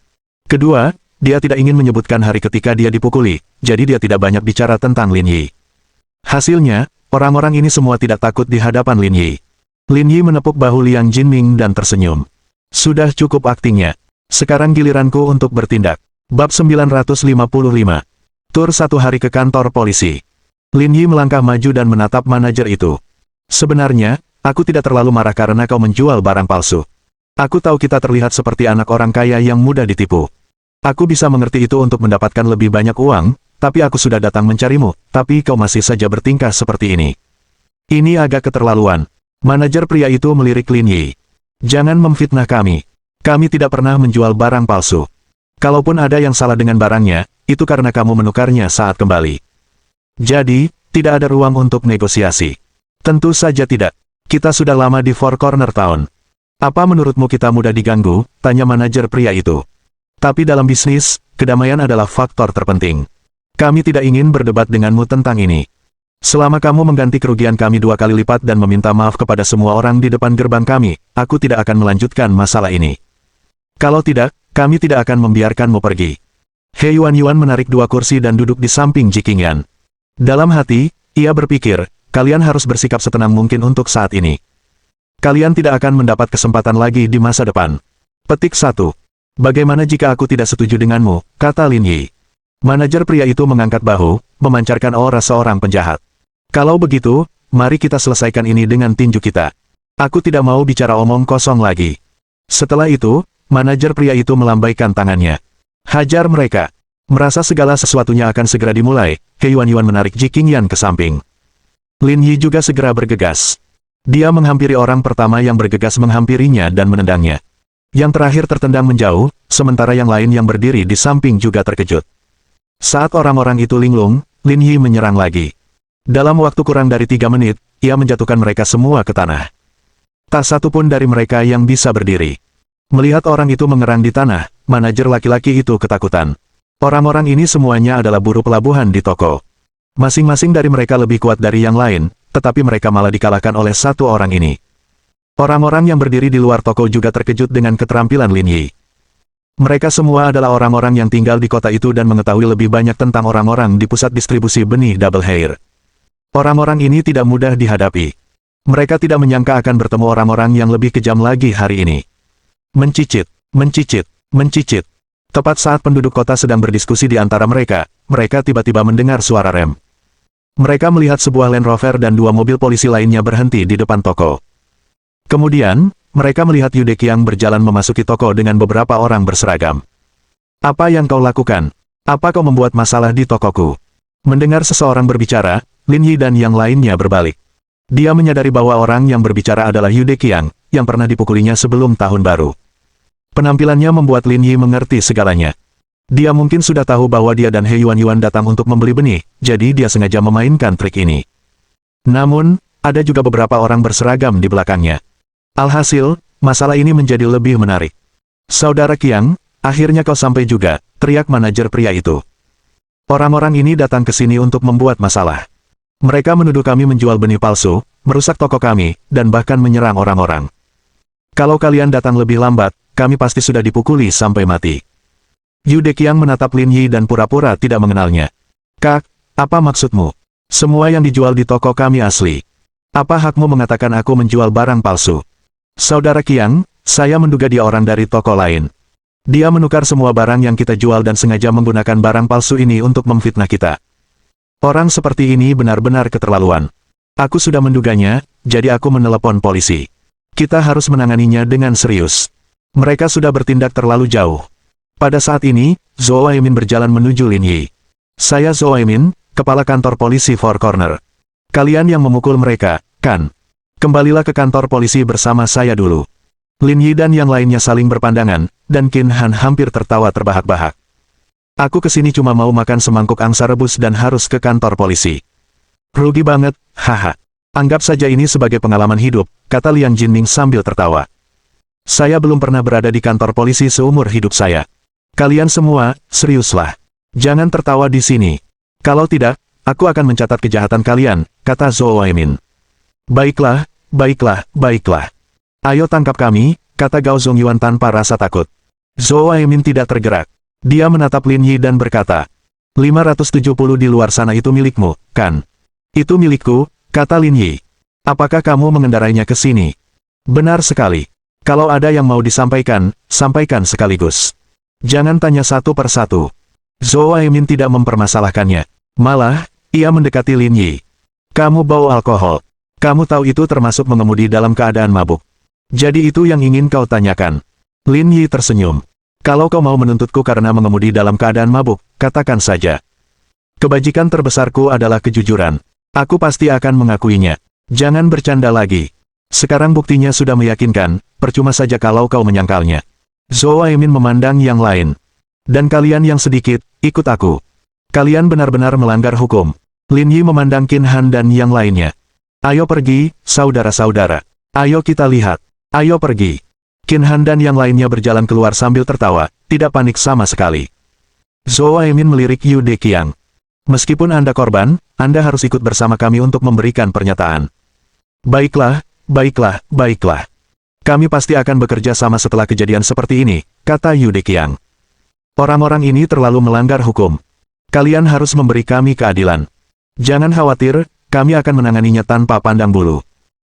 Kedua, dia tidak ingin menyebutkan hari ketika dia dipukuli, jadi dia tidak banyak bicara tentang Lin Yi. Hasilnya, orang-orang ini semua tidak takut di hadapan Lin Yi. Lin Yi menepuk bahu Liang Jinming dan tersenyum. Sudah cukup aktingnya. Sekarang giliranku untuk bertindak. Bab 955. Tur 1 hari ke kantor polisi. Lin Yi melangkah maju dan menatap manajer itu. Sebenarnya, aku tidak terlalu marah karena kau menjual barang palsu. Aku tahu kita terlihat seperti anak orang kaya yang mudah ditipu. Aku bisa mengerti itu untuk mendapatkan lebih banyak uang, tapi aku sudah datang mencarimu, tapi kau masih saja bertingkah seperti ini. Ini agak keterlaluan. Manajer pria itu melirik Lin Yi. Jangan memfitnah kami. Kami tidak pernah menjual barang palsu. Kalaupun ada yang salah dengan barangnya, itu karena kamu menukarnya saat kembali. Jadi, tidak ada ruang untuk negosiasi. Tentu saja tidak. Kita sudah lama di Four Corner Town. Apa menurutmu kita mudah diganggu? Tanya manajer pria itu. Tapi dalam bisnis, kedamaian adalah faktor terpenting. Kami tidak ingin berdebat denganmu tentang ini. Selama kamu mengganti kerugian kami 2 kali lipat dan meminta maaf kepada semua orang di depan gerbang kami, aku tidak akan melanjutkan masalah ini. Kalau tidak, kami tidak akan membiarkanmu pergi. He Yuan menarik 2 kursi dan duduk di samping Ji Qingyan. Dalam hati, ia berpikir, kalian harus bersikap setenang mungkin untuk saat ini. Kalian tidak akan mendapat kesempatan lagi di masa depan. Petik 1. Bagaimana jika aku tidak setuju denganmu, kata Lin Yi. Manajer pria itu mengangkat bahu, memancarkan aura seorang penjahat. Kalau begitu, mari kita selesaikan ini dengan tinju kita. Aku tidak mau bicara omong kosong lagi. Setelah itu, manajer pria itu melambaikan tangannya. Hajar mereka. Merasa segala sesuatunya akan segera dimulai, He Yuan menarik Ji Qingyan ke samping. Lin Yi juga segera bergegas. Dia menghampiri orang pertama yang bergegas menghampirinya dan menendangnya. Yang terakhir tertendang menjauh, sementara yang lain yang berdiri di samping juga terkejut. Saat orang-orang itu linglung, Lin Yi menyerang lagi. Dalam waktu kurang dari 3 menit, ia menjatuhkan mereka semua ke tanah. Tak satu pun dari mereka yang bisa berdiri. Melihat orang itu mengerang di tanah, manajer laki-laki itu ketakutan. Orang-orang ini semuanya adalah buruh pelabuhan di toko. Masing-masing dari mereka lebih kuat dari yang lain, tetapi mereka malah dikalahkan oleh satu orang ini. Orang-orang yang berdiri di luar toko juga terkejut dengan keterampilan Lin Yi. Mereka semua adalah orang-orang yang tinggal di kota itu dan mengetahui lebih banyak tentang orang-orang di pusat distribusi benih Double Hair. Orang-orang ini tidak mudah dihadapi. Mereka tidak menyangka akan bertemu orang-orang yang lebih kejam lagi hari ini. Mencicit, mencicit, mencicit. Tepat saat penduduk kota sedang berdiskusi di antara mereka tiba-tiba mendengar suara rem. Mereka melihat sebuah Land Rover dan 2 mobil polisi lainnya berhenti di depan toko. Kemudian, mereka melihat Yu Deqiang berjalan memasuki toko dengan beberapa orang berseragam. Apa yang kau lakukan? Apa kau membuat masalah di tokoku? Mendengar seseorang berbicara, Lin Yi dan yang lainnya berbalik. Dia menyadari bahwa orang yang berbicara adalah Yu Deqiang, yang pernah dipukulinya sebelum tahun baru. Penampilannya membuat Lin Yi mengerti segalanya. Dia mungkin sudah tahu bahwa dia dan He Yuan datang untuk membeli benih, jadi dia sengaja memainkan trik ini. Namun, ada juga beberapa orang berseragam di belakangnya. Alhasil, masalah ini menjadi lebih menarik. Saudara Qiang, akhirnya kau sampai juga, teriak manajer pria itu. Orang-orang ini datang ke sini untuk membuat masalah. Mereka menuduh kami menjual benih palsu, merusak toko kami, dan bahkan menyerang orang-orang. Kalau kalian datang lebih lambat, kami pasti sudah dipukuli sampai mati. Yu Deqiang menatap Lin Yi dan pura-pura tidak mengenalnya. Kak, apa maksudmu? Semua yang dijual di toko kami asli. Apa hakmu mengatakan aku menjual barang palsu? Saudara Qiang, saya menduga dia orang dari toko lain. Dia menukar semua barang yang kita jual dan sengaja menggunakan barang palsu ini untuk memfitnah kita. Orang seperti ini benar-benar keterlaluan. Aku sudah menduganya, jadi aku menelepon polisi. Kita harus menanganinya dengan serius. Mereka sudah bertindak terlalu jauh. Pada saat ini, Zhou Aimin berjalan menuju Lin Yi. Saya Zhou Aimin, kepala kantor polisi Four Corner. Kalian yang memukul mereka, kan? Kembalilah ke kantor polisi bersama saya dulu. Lin Yi dan yang lainnya saling berpandangan, dan Qin Han hampir tertawa terbahak-bahak. Aku kesini cuma mau makan semangkuk angsa rebus dan harus ke kantor polisi. Rugi banget, haha. Anggap saja ini sebagai pengalaman hidup, kata Liang Jinning sambil tertawa. Saya belum pernah berada di kantor polisi seumur hidup saya. Kalian semua, seriuslah. Jangan tertawa di sini. Kalau tidak, aku akan mencatat kejahatan kalian, kata Zhou Aimin. Baiklah, baiklah, baiklah. Ayo tangkap kami, kata Gao Zongyuan tanpa rasa takut. Zhou Aimin tidak tergerak. Dia menatap Lin Yi dan berkata, 570 di luar sana itu milikmu, kan? Itu milikku, kata Lin Yi. Apakah kamu mengendarainya ke sini? Benar sekali. Kalau ada yang mau disampaikan, sampaikan sekaligus. Jangan tanya satu per satu. Zhou Aimin tidak mempermasalahkannya. Malah, ia mendekati Lin Yi. Kamu bau alkohol. Kamu tahu itu termasuk mengemudi dalam keadaan mabuk. Jadi itu yang ingin kau tanyakan. Lin Yi tersenyum. Kalau kau mau menuntutku karena mengemudi dalam keadaan mabuk, katakan saja. Kebajikan terbesarku adalah kejujuran. Aku pasti akan mengakuinya. Jangan bercanda lagi. Sekarang buktinya sudah meyakinkan, percuma saja kalau kau menyangkalnya. Zhou Aimin memandang yang lain. Dan kalian yang sedikit, ikut aku. Kalian benar-benar melanggar hukum. Lin Yi memandang Qin Han dan yang lainnya. Ayo pergi, saudara-saudara. Ayo kita lihat. Ayo pergi. Qin Han dan yang lainnya berjalan keluar sambil tertawa, tidak panik sama sekali. Zhou Aimin melirik Yu Deqiang. Meskipun Anda korban, Anda harus ikut bersama kami untuk memberikan pernyataan. Baiklah, baiklah, baiklah. Kami pasti akan bekerja sama setelah kejadian seperti ini, kata Yu Deqiang. Orang-orang ini terlalu melanggar hukum. Kalian harus memberi kami keadilan. Jangan khawatir, kami akan menanganinya tanpa pandang bulu.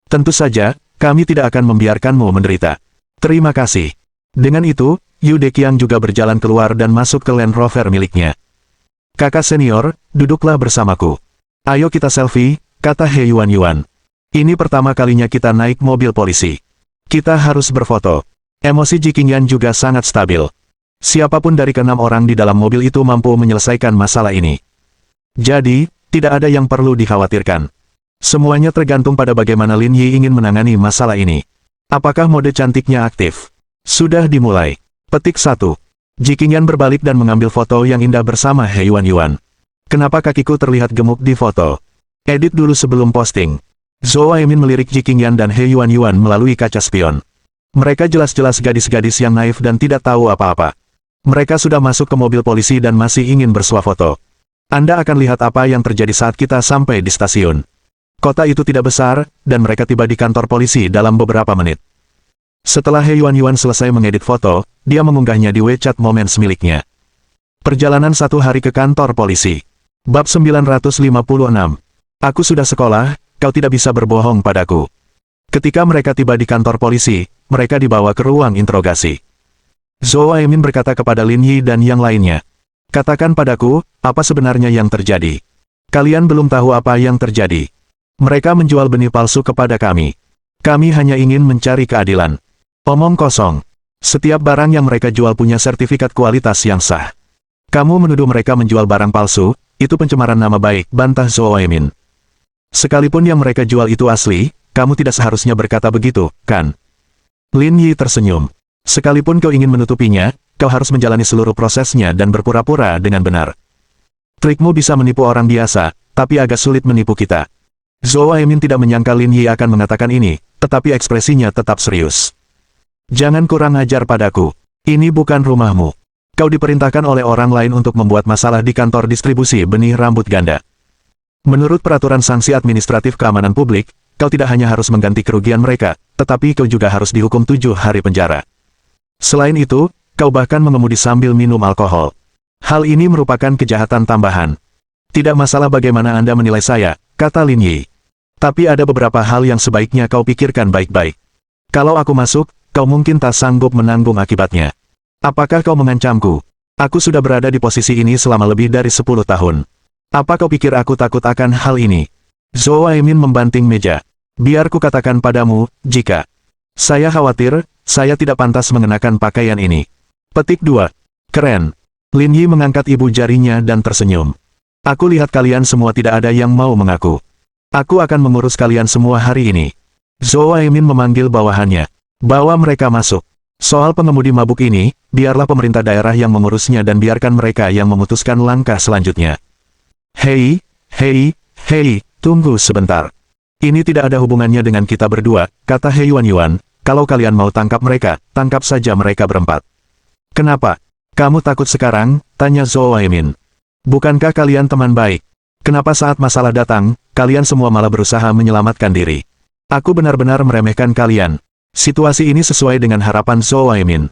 Tentu saja, kami tidak akan membiarkanmu menderita. Terima kasih. Dengan itu, Yu Deqiang juga berjalan keluar dan masuk ke Land Rover miliknya. Kakak senior, duduklah bersamaku. Ayo kita selfie, kata He Yuan. Ini pertama kalinya kita naik mobil polisi. Kita harus berfoto. Emosi Ji Qingyan juga sangat stabil. Siapapun dari keenam orang di dalam mobil itu mampu menyelesaikan masalah ini. Jadi, tidak ada yang perlu dikhawatirkan. Semuanya tergantung pada bagaimana Lin Yi ingin menangani masalah ini. Apakah mode cantiknya aktif? Sudah dimulai. Petik 1. Ji Qingyan berbalik dan mengambil foto yang indah bersama He Yuan. Kenapa kakiku terlihat gemuk di foto? Edit dulu sebelum posting. Zhou Aimin melirik Ji Qingyan dan He Yuan melalui kaca spion. Mereka jelas-jelas gadis-gadis yang naif dan tidak tahu apa-apa. Mereka sudah masuk ke mobil polisi dan masih ingin bersuah foto. Anda akan lihat apa yang terjadi saat kita sampai di stasiun. Kota itu tidak besar, dan mereka tiba di kantor polisi dalam beberapa menit. Setelah He Yuan selesai mengedit foto, dia mengunggahnya di WeChat Moments miliknya. Perjalanan 1 hari ke kantor polisi. Bab 956. Aku sudah sekolah, kau tidak bisa berbohong padaku. Ketika mereka tiba di kantor polisi, mereka dibawa ke ruang interogasi. Zhou Aimin berkata kepada Lin Yi dan yang lainnya. Katakan padaku, apa sebenarnya yang terjadi? Kalian belum tahu apa yang terjadi. Mereka menjual benih palsu kepada kami. Kami hanya ingin mencari keadilan. Omong kosong. Setiap barang yang mereka jual punya sertifikat kualitas yang sah. Kamu menuduh mereka menjual barang palsu, itu pencemaran nama baik, bantah Zhou Aimin. Sekalipun yang mereka jual itu asli, kamu tidak seharusnya berkata begitu, kan? Lin Yi tersenyum. Sekalipun kau ingin menutupinya, kau harus menjalani seluruh prosesnya dan berpura-pura dengan benar. Trikmu bisa menipu orang biasa, tapi agak sulit menipu kita. Zhou Aimin tidak menyangka Lin Yi akan mengatakan ini, tetapi ekspresinya tetap serius. Jangan kurang ajar padaku. Ini bukan rumahmu. Kau diperintahkan oleh orang lain untuk membuat masalah di kantor distribusi benih rambut ganda. Menurut peraturan sanksi administratif keamanan publik, kau tidak hanya harus mengganti kerugian mereka, tetapi kau juga harus dihukum 7 hari penjara. Selain itu, kau bahkan mengemudi sambil minum alkohol. Hal ini merupakan kejahatan tambahan. Tidak masalah bagaimana Anda menilai saya, kata Lin Yi. Tapi ada beberapa hal yang sebaiknya kau pikirkan baik-baik. Kalau aku masuk, kau mungkin tak sanggup menanggung akibatnya. Apakah kau mengancamku? Aku sudah berada di posisi ini selama lebih dari 10 tahun. Apa kau pikir aku takut akan hal ini? Zhou Aimin membanting meja. Biar ku katakan padamu, jika saya khawatir, saya tidak pantas mengenakan pakaian ini. Petik 2. Keren. Lin Yi mengangkat ibu jarinya dan tersenyum. Aku lihat kalian semua tidak ada yang mau mengaku. Aku akan mengurus kalian semua hari ini. Zhou Aimin memanggil bawahannya. Bawa mereka masuk. Soal pengemudi mabuk ini, biarlah pemerintah daerah yang mengurusnya dan biarkan mereka yang memutuskan langkah selanjutnya. Hei, tunggu sebentar. Ini tidak ada hubungannya dengan kita berdua, kata He Yuan. Kalau kalian mau tangkap mereka, tangkap saja mereka berempat. Kenapa? Kamu takut sekarang? Tanya Zhou Aimin. Bukankah kalian teman baik? Kenapa saat masalah datang, kalian semua malah berusaha menyelamatkan diri? Aku benar-benar meremehkan kalian. Situasi ini sesuai dengan harapan Zhou Aimin.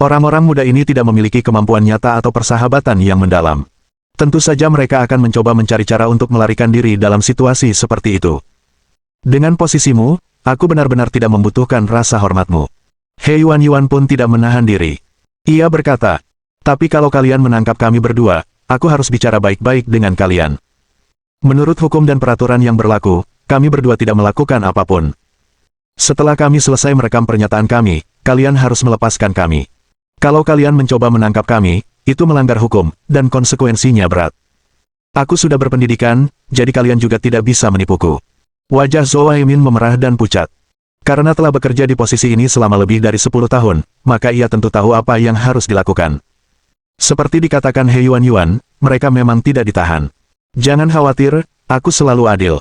Orang-orang muda ini tidak memiliki kemampuan nyata atau persahabatan yang mendalam. Tentu saja mereka akan mencoba mencari cara untuk melarikan diri dalam situasi seperti itu. Dengan posisimu, aku benar-benar tidak membutuhkan rasa hormatmu. He Yuan pun tidak menahan diri. Ia berkata, tapi kalau kalian menangkap kami berdua, aku harus bicara baik-baik dengan kalian. Menurut hukum dan peraturan yang berlaku, kami berdua tidak melakukan apapun. Setelah kami selesai merekam pernyataan kami, kalian harus melepaskan kami. Kalau kalian mencoba menangkap kami, itu melanggar hukum, dan konsekuensinya berat. Aku sudah berpendidikan, jadi kalian juga tidak bisa menipuku. Wajah Zhou Aimin memerah dan pucat. Karena telah bekerja di posisi ini selama lebih dari 10 tahun, maka ia tentu tahu apa yang harus dilakukan. Seperti dikatakan He Yuan, mereka memang tidak ditahan. Jangan khawatir, aku selalu adil.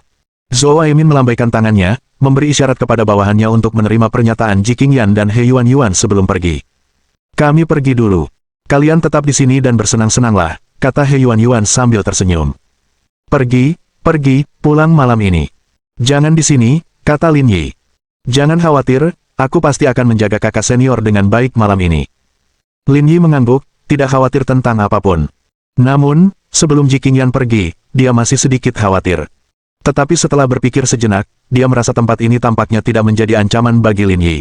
Zhou Aimin melambaikan tangannya, memberi isyarat kepada bawahannya untuk menerima pernyataan Ji Qingyan dan He Yuan sebelum pergi. Kami pergi dulu. Kalian tetap di sini dan bersenang-senanglah, kata He Yuan sambil tersenyum. Pergi, pulang malam ini. Jangan di sini, kata Lin Yi. Jangan khawatir, aku pasti akan menjaga kakak senior dengan baik malam ini. Lin Yi mengangguk, tidak khawatir tentang apapun. Namun, sebelum Ji Qingyan pergi, dia masih sedikit khawatir. Tetapi setelah berpikir sejenak, dia merasa tempat ini tampaknya tidak menjadi ancaman bagi Lin Yi.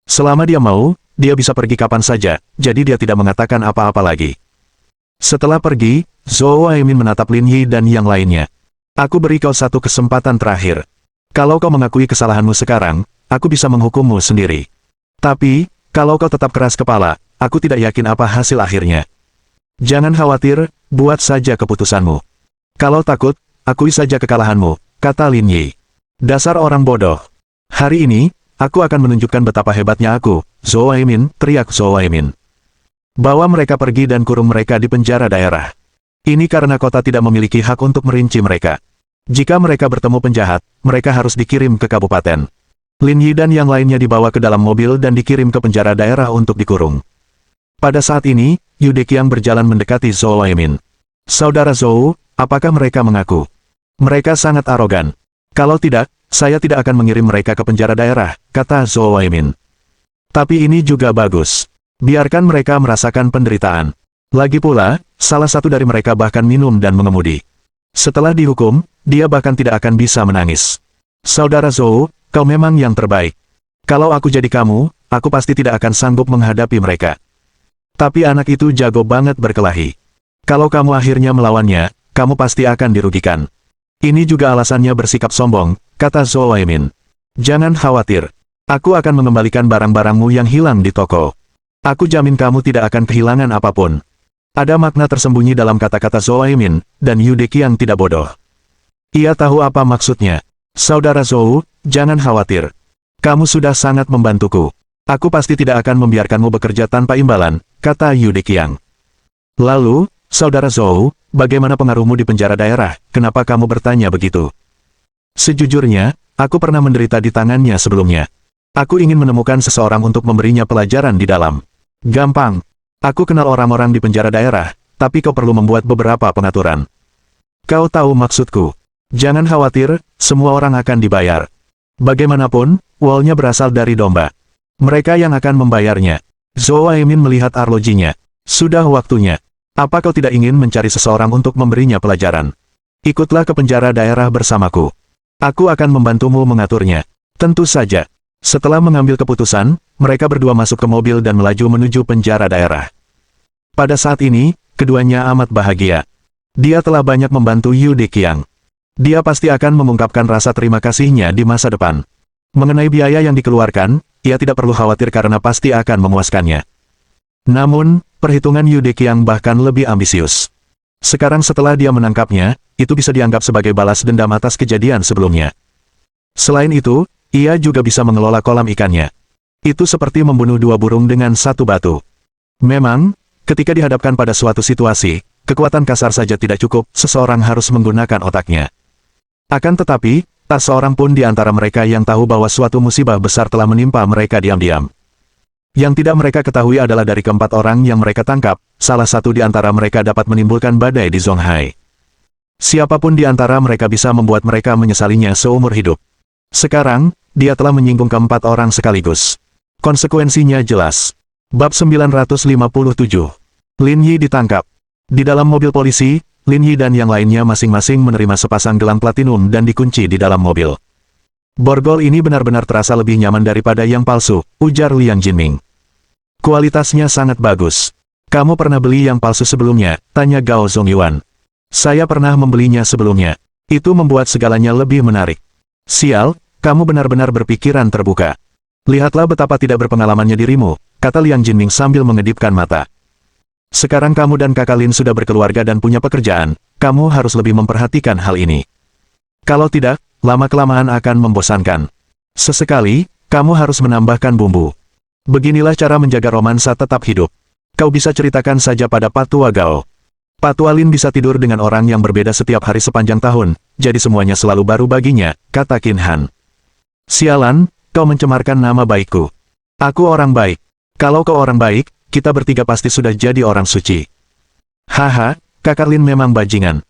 Selama dia mau, dia bisa pergi kapan saja, jadi dia tidak mengatakan apa-apa lagi. Setelah pergi, Zhou Aimin menatap Lin Yi dan yang lainnya. Aku beri kau satu kesempatan terakhir. Kalau kau mengakui kesalahanmu sekarang, aku bisa menghukummu sendiri. Tapi, kalau kau tetap keras kepala, aku tidak yakin apa hasil akhirnya. Jangan khawatir, buat saja keputusanmu. Kalau takut, akui saja kekalahanmu, kata Lin Yi. Dasar orang bodoh. Hari ini, aku akan menunjukkan betapa hebatnya aku, Zhou Aimin, teriak Zhou Aimin. Bawa mereka pergi dan kurung mereka di penjara daerah. Ini karena kota tidak memiliki hak untuk merinci mereka. Jika mereka bertemu penjahat, mereka harus dikirim ke kabupaten. Lin Yi dan yang lainnya dibawa ke dalam mobil dan dikirim ke penjara daerah untuk dikurung. Pada saat ini, Yu Deqiang berjalan mendekati Zhou Aimin. Saudara Zhou, apakah mereka mengaku? Mereka sangat arogan. Kalau tidak, saya tidak akan mengirim mereka ke penjara daerah, kata Zhou Aimin. Tapi ini juga bagus. Biarkan mereka merasakan penderitaan. Lagi pula, salah satu dari mereka bahkan minum dan mengemudi. Setelah dihukum, dia bahkan tidak akan bisa menangis. Saudara Zhou, kau memang yang terbaik. Kalau aku jadi kamu, aku pasti tidak akan sanggup menghadapi mereka. Tapi anak itu jago banget berkelahi. Kalau kamu akhirnya melawannya, kamu pasti akan dirugikan. Ini juga alasannya bersikap sombong, kata Zhou Aimin. Jangan khawatir. Aku akan mengembalikan barang-barangmu yang hilang di toko. Aku jamin kamu tidak akan kehilangan apapun. Ada makna tersembunyi dalam kata-kata Zhou Aimin, dan Yu Deqiang tidak bodoh. Ia tahu apa maksudnya. Saudara Zhou, jangan khawatir. Kamu sudah sangat membantuku. Aku pasti tidak akan membiarkanmu bekerja tanpa imbalan, kata Yu Deqiang. Lalu, Saudara Zhou, bagaimana pengaruhmu di penjara daerah, kenapa kamu bertanya begitu? Sejujurnya, aku pernah menderita di tangannya sebelumnya. Aku ingin menemukan seseorang untuk memberinya pelajaran di dalam. Gampang. Aku kenal orang-orang di penjara daerah, tapi kau perlu membuat beberapa pengaturan. Kau tahu maksudku. Jangan khawatir, semua orang akan dibayar. Bagaimanapun, uangnya berasal dari domba. Mereka yang akan membayarnya. Zhou Aimin melihat arlojinya. Sudah waktunya. Apa kau tidak ingin mencari seseorang untuk memberinya pelajaran? Ikutlah ke penjara daerah bersamaku. Aku akan membantumu mengaturnya. Tentu saja. Setelah mengambil keputusan, mereka berdua masuk ke mobil dan melaju menuju penjara daerah. Pada saat ini, keduanya amat bahagia. Dia telah banyak membantu Yu Deqiang. Dia pasti akan mengungkapkan rasa terima kasihnya di masa depan. Mengenai biaya yang dikeluarkan, ia tidak perlu khawatir karena pasti akan memuaskannya. Namun, perhitungan Yu Deqiang bahkan lebih ambisius. Sekarang setelah dia menangkapnya, itu bisa dianggap sebagai balas dendam atas kejadian sebelumnya. Selain itu, ia juga bisa mengelola kolam ikannya. Itu seperti membunuh dua burung dengan satu batu. Memang, ketika dihadapkan pada suatu situasi, kekuatan kasar saja tidak cukup, seseorang harus menggunakan otaknya. Akan tetapi, tak seorang pun di antara mereka yang tahu bahwa suatu musibah besar telah menimpa mereka diam-diam. Yang tidak mereka ketahui adalah dari keempat orang yang mereka tangkap, salah satu di antara mereka dapat menimbulkan badai di Zonghai. Siapapun di antara mereka bisa membuat mereka menyesalinya seumur hidup. Sekarang, dia telah menyinggung keempat orang sekaligus. Konsekuensinya jelas. Bab 957. Lin Yi ditangkap. Di dalam mobil polisi, Lin Yi dan yang lainnya masing-masing menerima sepasang gelang platinum dan dikunci di dalam mobil. Borgol ini benar-benar terasa lebih nyaman daripada yang palsu, ujar Liang Jinming. Kualitasnya sangat bagus. Kamu pernah beli yang palsu sebelumnya, tanya Gao Zongyuan. Saya pernah membelinya sebelumnya. Itu membuat segalanya lebih menarik. Sial, kamu benar-benar berpikiran terbuka. Lihatlah betapa tidak berpengalamannya dirimu, kata Liang Jinming sambil mengedipkan mata. Sekarang kamu dan kakak Lin sudah berkeluarga dan punya pekerjaan, kamu harus lebih memperhatikan hal ini. Kalau tidak, lama-kelamaan akan membosankan. Sesekali, kamu harus menambahkan bumbu. Beginilah cara menjaga romansa tetap hidup. Kau bisa ceritakan saja pada Patua Gao. Patua Lin bisa tidur dengan orang yang berbeda setiap hari sepanjang tahun, jadi semuanya selalu baru baginya, kata Qin Han. Sialan, kau mencemarkan nama baikku. Aku orang baik. Kalau kau orang baik, kita bertiga pasti sudah jadi orang suci. Haha, kakak Lin memang bajingan.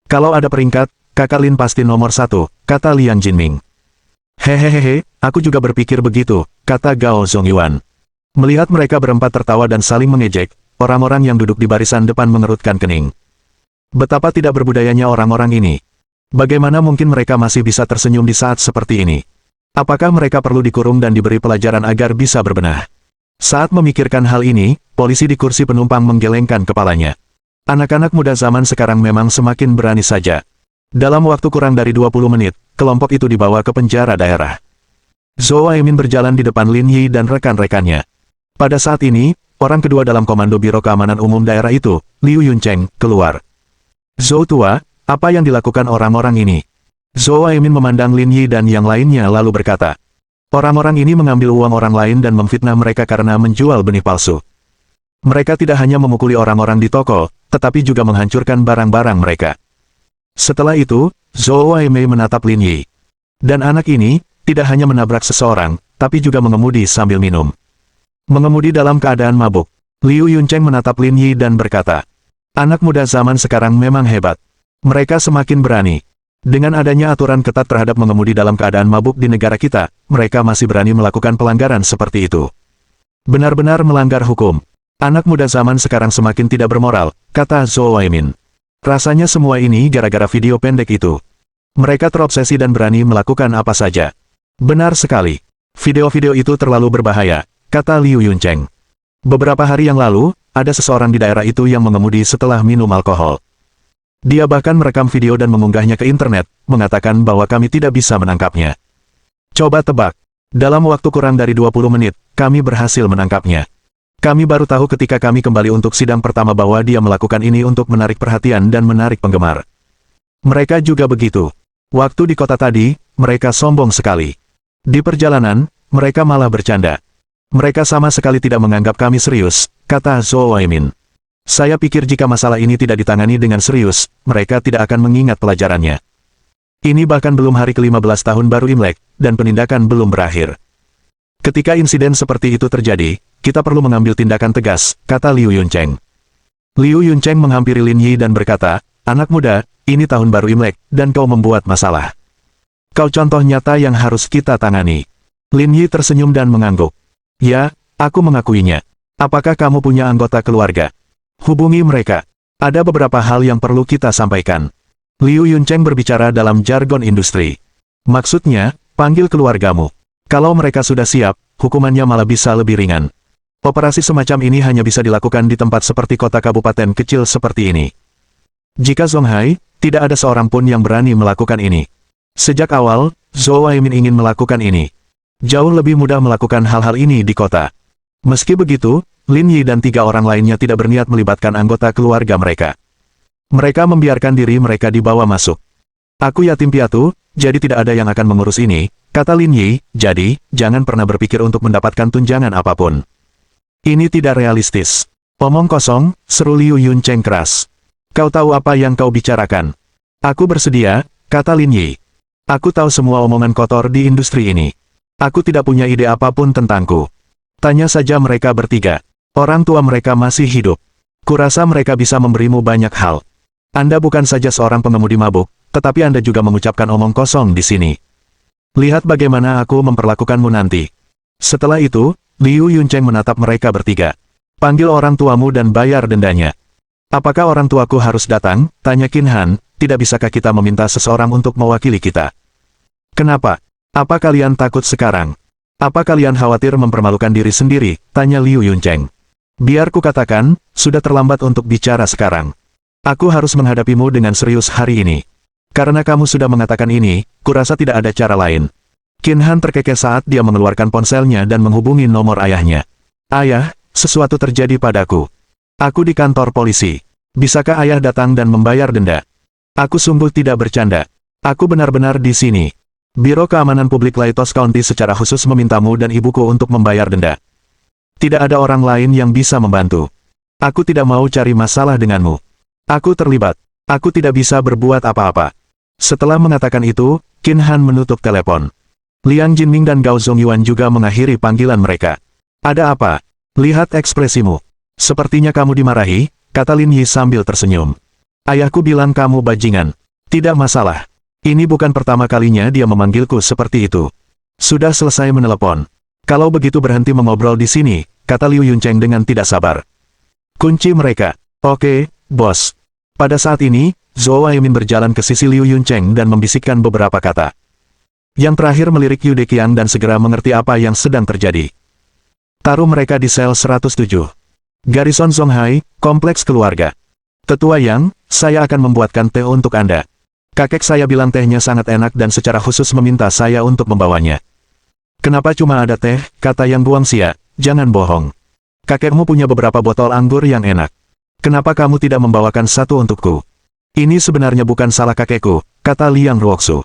Kalau ada peringkat, kakak Lin pasti nomor 1, kata Liang Jinming. Hehehehe, aku juga berpikir begitu, kata Gao Zongyuan. Melihat mereka berempat tertawa dan saling mengejek, orang-orang yang duduk di barisan depan mengerutkan kening. Betapa tidak berbudayanya orang-orang ini. Bagaimana mungkin mereka masih bisa tersenyum di saat seperti ini? Apakah mereka perlu dikurung dan diberi pelajaran agar bisa berbenah? Saat memikirkan hal ini, polisi di kursi penumpang menggelengkan kepalanya. Anak-anak muda zaman sekarang memang semakin berani saja. Dalam waktu kurang dari 20 menit, kelompok itu dibawa ke penjara daerah. Zhou Aimin berjalan di depan Lin Yi dan rekan-rekannya. Pada saat ini, orang kedua dalam Komando Biro Keamanan Umum daerah itu, Liu Yuncheng, keluar. Zhou tua, apa yang dilakukan orang-orang ini? Zhou Aimin memandang Lin Yi dan yang lainnya lalu berkata, orang-orang ini mengambil uang orang lain dan memfitnah mereka karena menjual benih palsu. Mereka tidak hanya memukuli orang-orang di toko, tetapi juga menghancurkan barang-barang mereka. Setelah itu, Zhou Aimei menatap Lin Yi. Dan anak ini, tidak hanya menabrak seseorang, tapi juga mengemudi sambil minum. Mengemudi dalam keadaan mabuk. Liu Yuncheng menatap Lin Yi dan berkata, anak muda zaman sekarang memang hebat. Mereka semakin berani. Dengan adanya aturan ketat terhadap mengemudi dalam keadaan mabuk di negara kita, mereka masih berani melakukan pelanggaran seperti itu. Benar-benar melanggar hukum. Anak muda zaman sekarang semakin tidak bermoral, kata Zhou Aimin. Rasanya semua ini gara-gara video pendek itu. Mereka terobsesi dan berani melakukan apa saja. Benar sekali. Video-video itu terlalu berbahaya, kata Liu Yuncheng. Beberapa hari yang lalu, ada seseorang di daerah itu yang mengemudi setelah minum alkohol. Dia bahkan merekam video dan mengunggahnya ke internet, mengatakan bahwa kami tidak bisa menangkapnya. Coba tebak. Dalam waktu kurang dari 20 menit, kami berhasil menangkapnya. Kami baru tahu ketika kami kembali untuk sidang pertama bahwa dia melakukan ini untuk menarik perhatian dan menarik penggemar. Mereka juga begitu. Waktu di kota tadi, mereka sombong sekali. Di perjalanan, mereka malah bercanda. Mereka sama sekali tidak menganggap kami serius, kata Zhou Aimin. Saya pikir jika masalah ini tidak ditangani dengan serius, mereka tidak akan mengingat pelajarannya. Ini bahkan belum hari ke-15 tahun baru Imlek, dan penindakan belum berakhir. Ketika insiden seperti itu terjadi, kita perlu mengambil tindakan tegas, kata Liu Yuncheng. Liu Yuncheng menghampiri Lin Yi dan berkata, anak muda, ini tahun baru Imlek, dan kau membuat masalah. Kau contoh nyata yang harus kita tangani. Lin Yi tersenyum dan mengangguk. Ya, aku mengakuinya. Apakah kamu punya anggota keluarga? Hubungi mereka. Ada beberapa hal yang perlu kita sampaikan. Liu Yuncheng berbicara dalam jargon industri. Maksudnya, panggil keluargamu. Kalau mereka sudah siap, hukumannya malah bisa lebih ringan. Operasi semacam ini hanya bisa dilakukan di tempat seperti kota kabupaten kecil seperti ini. Jika Zonghai, tidak ada seorang pun yang berani melakukan ini. Sejak awal, Zhou Aimin ingin melakukan ini. Jauh lebih mudah melakukan hal-hal ini di kota. Meski begitu, Lin Yi dan 3 orang lainnya tidak berniat melibatkan anggota keluarga mereka. Mereka membiarkan diri mereka dibawa masuk. Aku yatim piatu, jadi tidak ada yang akan mengurus ini, kata Lin Yi, jadi, jangan pernah berpikir untuk mendapatkan tunjangan apapun. Ini tidak realistis. Omong kosong, seru Liu Yuncheng keras. Kau tahu apa yang kau bicarakan? Aku bersedia, kata Lin Yi. Aku tahu semua omongan kotor di industri ini. Aku tidak punya ide apapun tentangku. Tanya saja mereka bertiga. Orang tua mereka masih hidup. Kurasa mereka bisa memberimu banyak hal. Anda bukan saja seorang pengemudi mabuk, tetapi Anda juga mengucapkan omong kosong di sini. Lihat bagaimana aku memperlakukanmu nanti. Setelah itu, Liu Yuncheng menatap mereka bertiga. Panggil orang tuamu dan bayar dendanya. Apakah orang tuaku harus datang? Tanya Qin Han, tidak bisakah kita meminta seseorang untuk mewakili kita? Kenapa? Apa kalian takut sekarang? Apa kalian khawatir mempermalukan diri sendiri? Tanya Liu Yuncheng. Biar ku katakan, sudah terlambat untuk bicara sekarang. Aku harus menghadapimu dengan serius hari ini. Karena kamu sudah mengatakan ini, kurasa tidak ada cara lain. Qin Han terkekeh saat dia mengeluarkan ponselnya dan menghubungi nomor ayahnya. Ayah, sesuatu terjadi padaku. Aku di kantor polisi. Bisakah ayah datang dan membayar denda? Aku sungguh tidak bercanda. Aku benar-benar di sini. Biro Keamanan Publik Laitos County secara khusus memintamu dan ibuku untuk membayar denda. Tidak ada orang lain yang bisa membantu. Aku tidak mau cari masalah denganmu. Aku terlibat. Aku tidak bisa berbuat apa-apa. Setelah mengatakan itu, Qin Han menutup telepon. Liang Jinming dan Gao Zongyuan juga mengakhiri panggilan mereka. Ada apa? Lihat ekspresimu. Sepertinya kamu dimarahi, kata Lin Yi sambil tersenyum. Ayahku bilang kamu bajingan. Tidak masalah. Ini bukan pertama kalinya dia memanggilku seperti itu. Sudah selesai menelepon. Kalau begitu berhenti mengobrol di sini, kata Liu Yuncheng dengan tidak sabar. Kunci mereka. Oke, bos. Pada saat ini, Zhou Aimin berjalan ke sisi Liu Yuncheng dan membisikkan beberapa kata. Yang terakhir melirik Yu Deqiang dan segera mengerti apa yang sedang terjadi. Taruh mereka di sel 107. Garison Zonghai, kompleks keluarga. Tetua Yang, saya akan membuatkan teh untuk Anda. Kakek saya bilang tehnya sangat enak dan secara khusus meminta saya untuk membawanya. Kenapa cuma ada teh, kata Yang Guangxia, jangan bohong. Kakekmu punya beberapa botol anggur yang enak. Kenapa kamu tidak membawakan satu untukku? Ini sebenarnya bukan salah kakekku, kata Liang Ruoxu.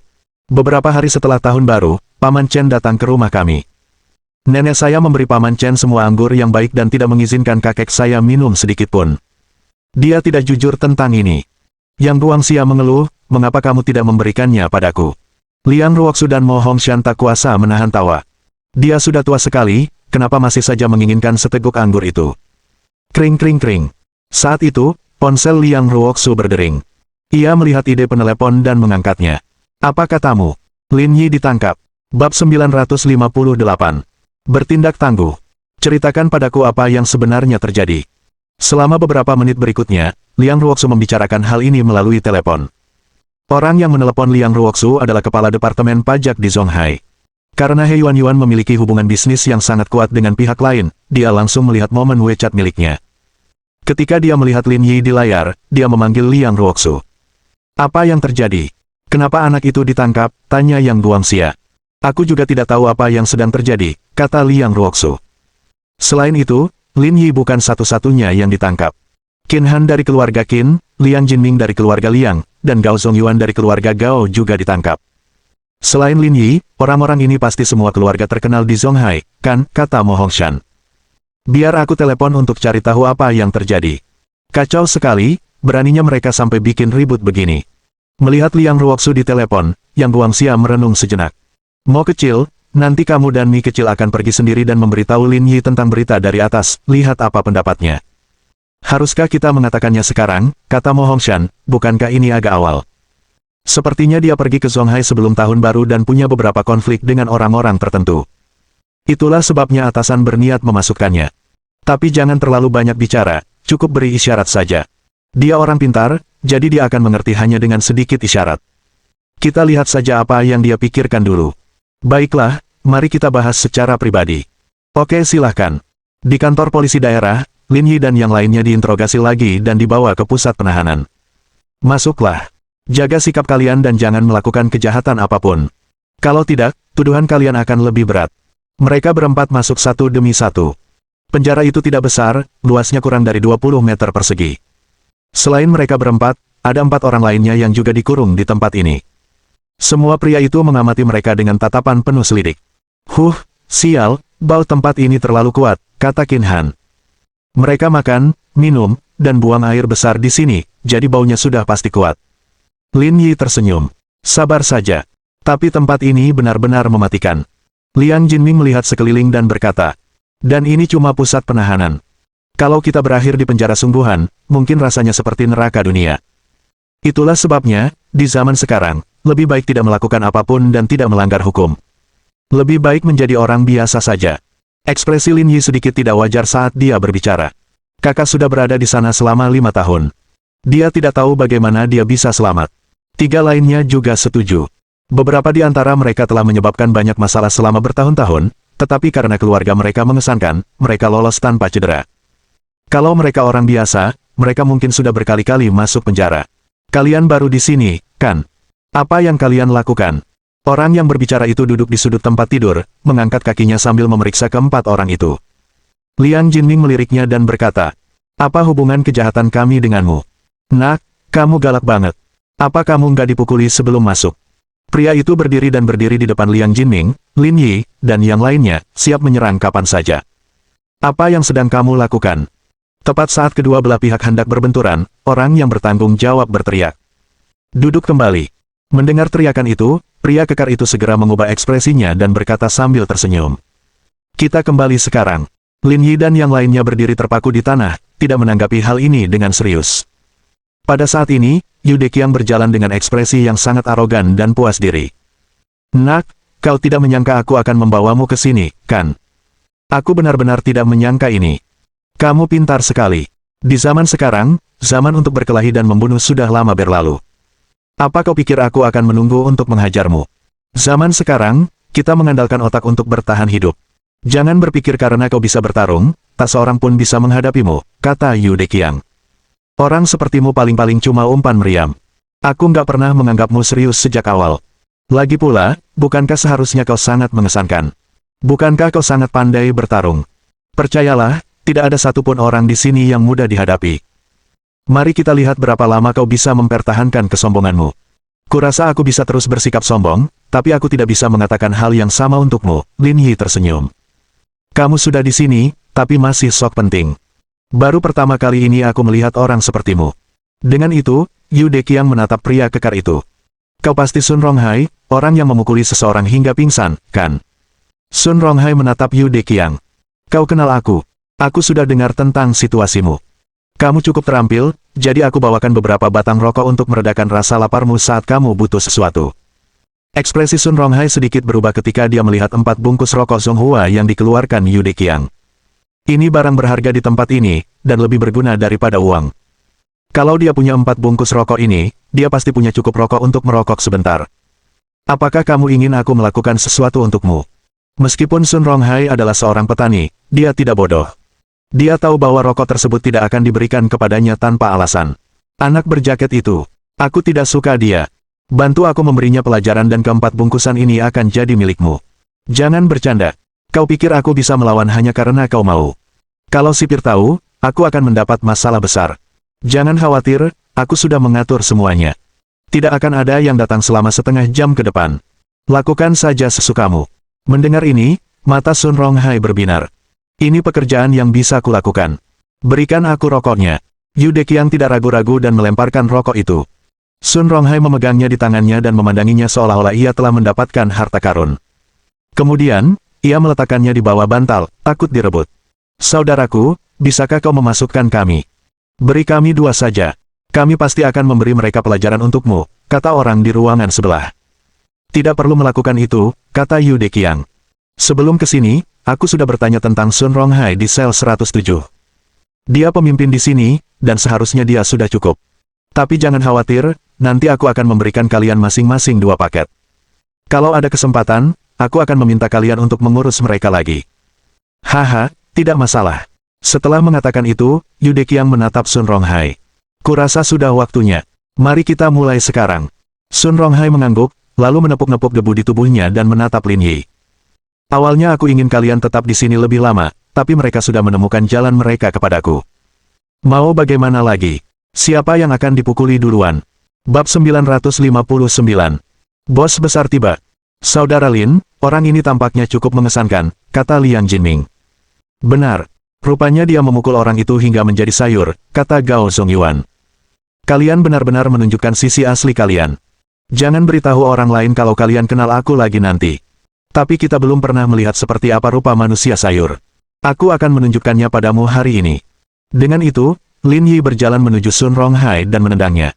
Beberapa hari setelah tahun baru, Paman Chen datang ke rumah kami. Nenek saya memberi Paman Chen semua anggur yang baik dan tidak mengizinkan kakek saya minum sedikit pun. Dia tidak jujur tentang ini. Yang Guangxia mengeluh, mengapa kamu tidak memberikannya padaku? Liang Ruoxu dan Mo Hongshan tak kuasa menahan tawa. Dia sudah tua sekali, kenapa masih saja menginginkan seteguk anggur itu? Kring kring kring. Saat itu, ponsel Liang Ruoxu berdering. Ia melihat ide penelepon dan mengangkatnya. Apa katamu? Lin Yi ditangkap. Bab 958. Bertindak tangguh. Ceritakan padaku apa yang sebenarnya terjadi. Selama beberapa menit berikutnya, Liang Ruoxu membicarakan hal ini melalui telepon. Orang yang menelepon Liang Ruoxu adalah kepala Departemen Pajak di Zonghai. Karena He Yuan memiliki hubungan bisnis yang sangat kuat dengan pihak lain, dia langsung melihat momen WeChat miliknya. Ketika dia melihat Lin Yi di layar, dia memanggil Liang Ruoxu. Apa yang terjadi? Kenapa anak itu ditangkap? Tanya Yang Guangxia. Aku juga tidak tahu apa yang sedang terjadi, kata Liang Ruoxu. Selain itu, Lin Yi bukan satu-satunya yang ditangkap. Qin Han dari keluarga Qin, Liang Jinming dari keluarga Liang, dan Gao Zongyuan dari keluarga Gao juga ditangkap. Selain Lin Yi, orang-orang ini pasti semua keluarga terkenal di Zonghai, kan, kata Mo Hongshan. Biar aku telepon untuk cari tahu apa yang terjadi. Kacau sekali, beraninya mereka sampai bikin ribut begini. Melihat Liang Ruoxu di telepon, Yang Guangxia merenung sejenak. Mo kecil, nanti kamu dan Mi kecil akan pergi sendiri dan memberitahu Lin Yi tentang berita dari atas, lihat apa pendapatnya. Haruskah kita mengatakannya sekarang, kata Mo Hongshan, bukankah ini agak awal? Sepertinya dia pergi ke Zonghai sebelum tahun baru dan punya beberapa konflik dengan orang-orang tertentu. Itulah sebabnya atasan berniat memasukkannya. Tapi jangan terlalu banyak bicara, cukup beri isyarat saja. Dia orang pintar, jadi dia akan mengerti hanya dengan sedikit isyarat. Kita lihat saja apa yang dia pikirkan dulu. Baiklah, mari kita bahas secara pribadi. Oke, silahkan. Di kantor polisi daerah, Lin Yi dan yang lainnya diinterogasi lagi dan dibawa ke pusat penahanan. Masuklah. Jaga sikap kalian dan jangan melakukan kejahatan apapun. Kalau tidak, tuduhan kalian akan lebih berat. Mereka berempat masuk satu demi satu. Penjara itu tidak besar, luasnya kurang dari 20 meter persegi. Selain mereka berempat, ada 4 orang lainnya yang juga dikurung di tempat ini. Semua pria itu mengamati mereka dengan tatapan penuh selidik. Sial, bau tempat ini terlalu kuat, kata Qin Han. Mereka makan, minum, dan buang air besar di sini, jadi baunya sudah pasti kuat. Lin Yi tersenyum. Sabar saja. Tapi tempat ini benar-benar mematikan. Liang Jinming melihat sekeliling dan berkata, dan ini cuma pusat penahanan. Kalau kita berakhir di penjara sungguhan, mungkin rasanya seperti neraka dunia. Itulah sebabnya, di zaman sekarang, lebih baik tidak melakukan apapun dan tidak melanggar hukum. Lebih baik menjadi orang biasa saja. Ekspresi Lin Yi sedikit tidak wajar saat dia berbicara. Kakak sudah berada di sana selama 5 tahun. Dia tidak tahu bagaimana dia bisa selamat. 3 lainnya juga setuju. Beberapa di antara mereka telah menyebabkan banyak masalah selama bertahun-tahun, tetapi karena keluarga mereka mengesankan, mereka lolos tanpa cedera. Kalau mereka orang biasa, mereka mungkin sudah berkali-kali masuk penjara. Kalian baru di sini, kan? Apa yang kalian lakukan? Orang yang berbicara itu duduk di sudut tempat tidur, mengangkat kakinya sambil memeriksa keempat orang itu. Liang Jinming meliriknya dan berkata, "Apa hubungan kejahatan kami denganmu? Nak, kamu galak banget. Apa kamu nggak dipukuli sebelum masuk?" Pria itu berdiri di depan Liang Jinming, Lin Yi, dan yang lainnya, siap menyerang kapan saja. "Apa yang sedang kamu lakukan?" Tepat saat kedua belah pihak hendak berbenturan, orang yang bertanggung jawab berteriak. "Duduk kembali." Mendengar teriakan itu, pria kekar itu segera mengubah ekspresinya dan berkata sambil tersenyum. "Kita kembali sekarang." Lin Yi dan yang lainnya berdiri terpaku di tanah, tidak menanggapi hal ini dengan serius. Pada saat ini, Yu Deqiang berjalan dengan ekspresi yang sangat arogan dan puas diri. "Nak, kau tidak menyangka aku akan membawamu ke sini, kan? Aku benar-benar tidak menyangka ini. Kamu pintar sekali. Di zaman sekarang, zaman untuk berkelahi dan membunuh sudah lama berlalu. Apa kau pikir aku akan menunggu untuk menghajarmu? Zaman sekarang, kita mengandalkan otak untuk bertahan hidup. Jangan berpikir karena kau bisa bertarung, tak seorang pun bisa menghadapimu," kata Yu Deqiang. "Orang sepertimu paling-paling cuma umpan meriam. Aku nggak pernah menganggapmu serius sejak awal. Lagi pula, bukankah seharusnya kau sangat mengesankan? Bukankah kau sangat pandai bertarung? Percayalah, tidak ada satupun orang di sini yang mudah dihadapi. Mari kita lihat berapa lama kau bisa mempertahankan kesombonganmu. Kurasa aku bisa terus bersikap sombong, tapi aku tidak bisa mengatakan hal yang sama untukmu." Lin Yi tersenyum. "Kamu sudah di sini, tapi masih sok penting. Baru pertama kali ini aku melihat orang sepertimu." Dengan itu, Yu Deqiang menatap pria kekar itu. "Kau pasti Sun Ronghai, orang yang memukuli seseorang hingga pingsan, kan?" Sun Ronghai menatap Yu Deqiang. "Kau kenal aku. Aku sudah dengar tentang situasimu. Kamu cukup terampil, jadi aku bawakan beberapa batang rokok untuk meredakan rasa laparmu saat kamu butuh sesuatu." Ekspresi Sun Ronghai sedikit berubah ketika dia melihat 4 bungkus rokok Zonghua yang dikeluarkan Yu Deqiang. Ini barang berharga di tempat ini, dan lebih berguna daripada uang. Kalau dia punya 4 bungkus rokok ini, dia pasti punya cukup rokok untuk merokok sebentar. "Apakah kamu ingin aku melakukan sesuatu untukmu?" Meskipun Sun Ronghai adalah seorang petani, dia tidak bodoh. Dia tahu bahwa rokok tersebut tidak akan diberikan kepadanya tanpa alasan. "Anak berjaket itu. Aku tidak suka dia. Bantu aku memberinya pelajaran dan keempat bungkusan ini akan jadi milikmu. Jangan bercanda. Kau pikir aku bisa melawan hanya karena kau mau? Kalau sipir tahu, aku akan mendapat masalah besar. Jangan khawatir, aku sudah mengatur semuanya. Tidak akan ada yang datang selama setengah jam ke depan. Lakukan saja sesukamu." Mendengar ini, mata Sun Ronghai berbinar. "Ini pekerjaan yang bisa kulakukan. Berikan aku rokoknya." Yu Deqiang tidak ragu-ragu dan melemparkan rokok itu. Sun Ronghai memegangnya di tangannya dan memandanginya seolah-olah ia telah mendapatkan harta karun. Kemudian, ia meletakkannya di bawah bantal, takut direbut. "Saudaraku, bisakah kau memasukkan kami? Beri kami 2 saja. Kami pasti akan memberi mereka pelajaran untukmu," kata orang di ruangan sebelah. "Tidak perlu melakukan itu," kata Yu Deqiang. "Sebelum ke sini, aku sudah bertanya tentang Sun Ronghai di sel 107. Dia pemimpin di sini, dan seharusnya dia sudah cukup. Tapi jangan khawatir, nanti aku akan memberikan kalian masing-masing 2 paket. Kalau ada kesempatan, aku akan meminta kalian untuk mengurus mereka lagi." "Haha, tidak masalah." Setelah mengatakan itu, Yu Deqiang menatap Sun Ronghai. "Kurasa sudah waktunya. Mari kita mulai sekarang." Sun Ronghai mengangguk, lalu menepuk-nepuk debu di tubuhnya dan menatap Lin Yi. "Awalnya aku ingin kalian tetap di sini lebih lama, tapi mereka sudah menemukan jalan mereka kepadaku. Mau bagaimana lagi? Siapa yang akan dipukuli duluan?" Bab 959. Bos besar tiba. "Saudara Lin, orang ini tampaknya cukup mengesankan," kata Liang Jinming. "Benar. Rupanya dia memukul orang itu hingga menjadi sayur," kata Gao Zongyuan. "Kalian benar-benar menunjukkan sisi asli kalian. Jangan beritahu orang lain kalau kalian kenal aku lagi nanti. Tapi kita belum pernah melihat seperti apa rupa manusia sayur. Aku akan menunjukkannya padamu hari ini." Dengan itu, Lin Yi berjalan menuju Sun Ronghai dan menendangnya.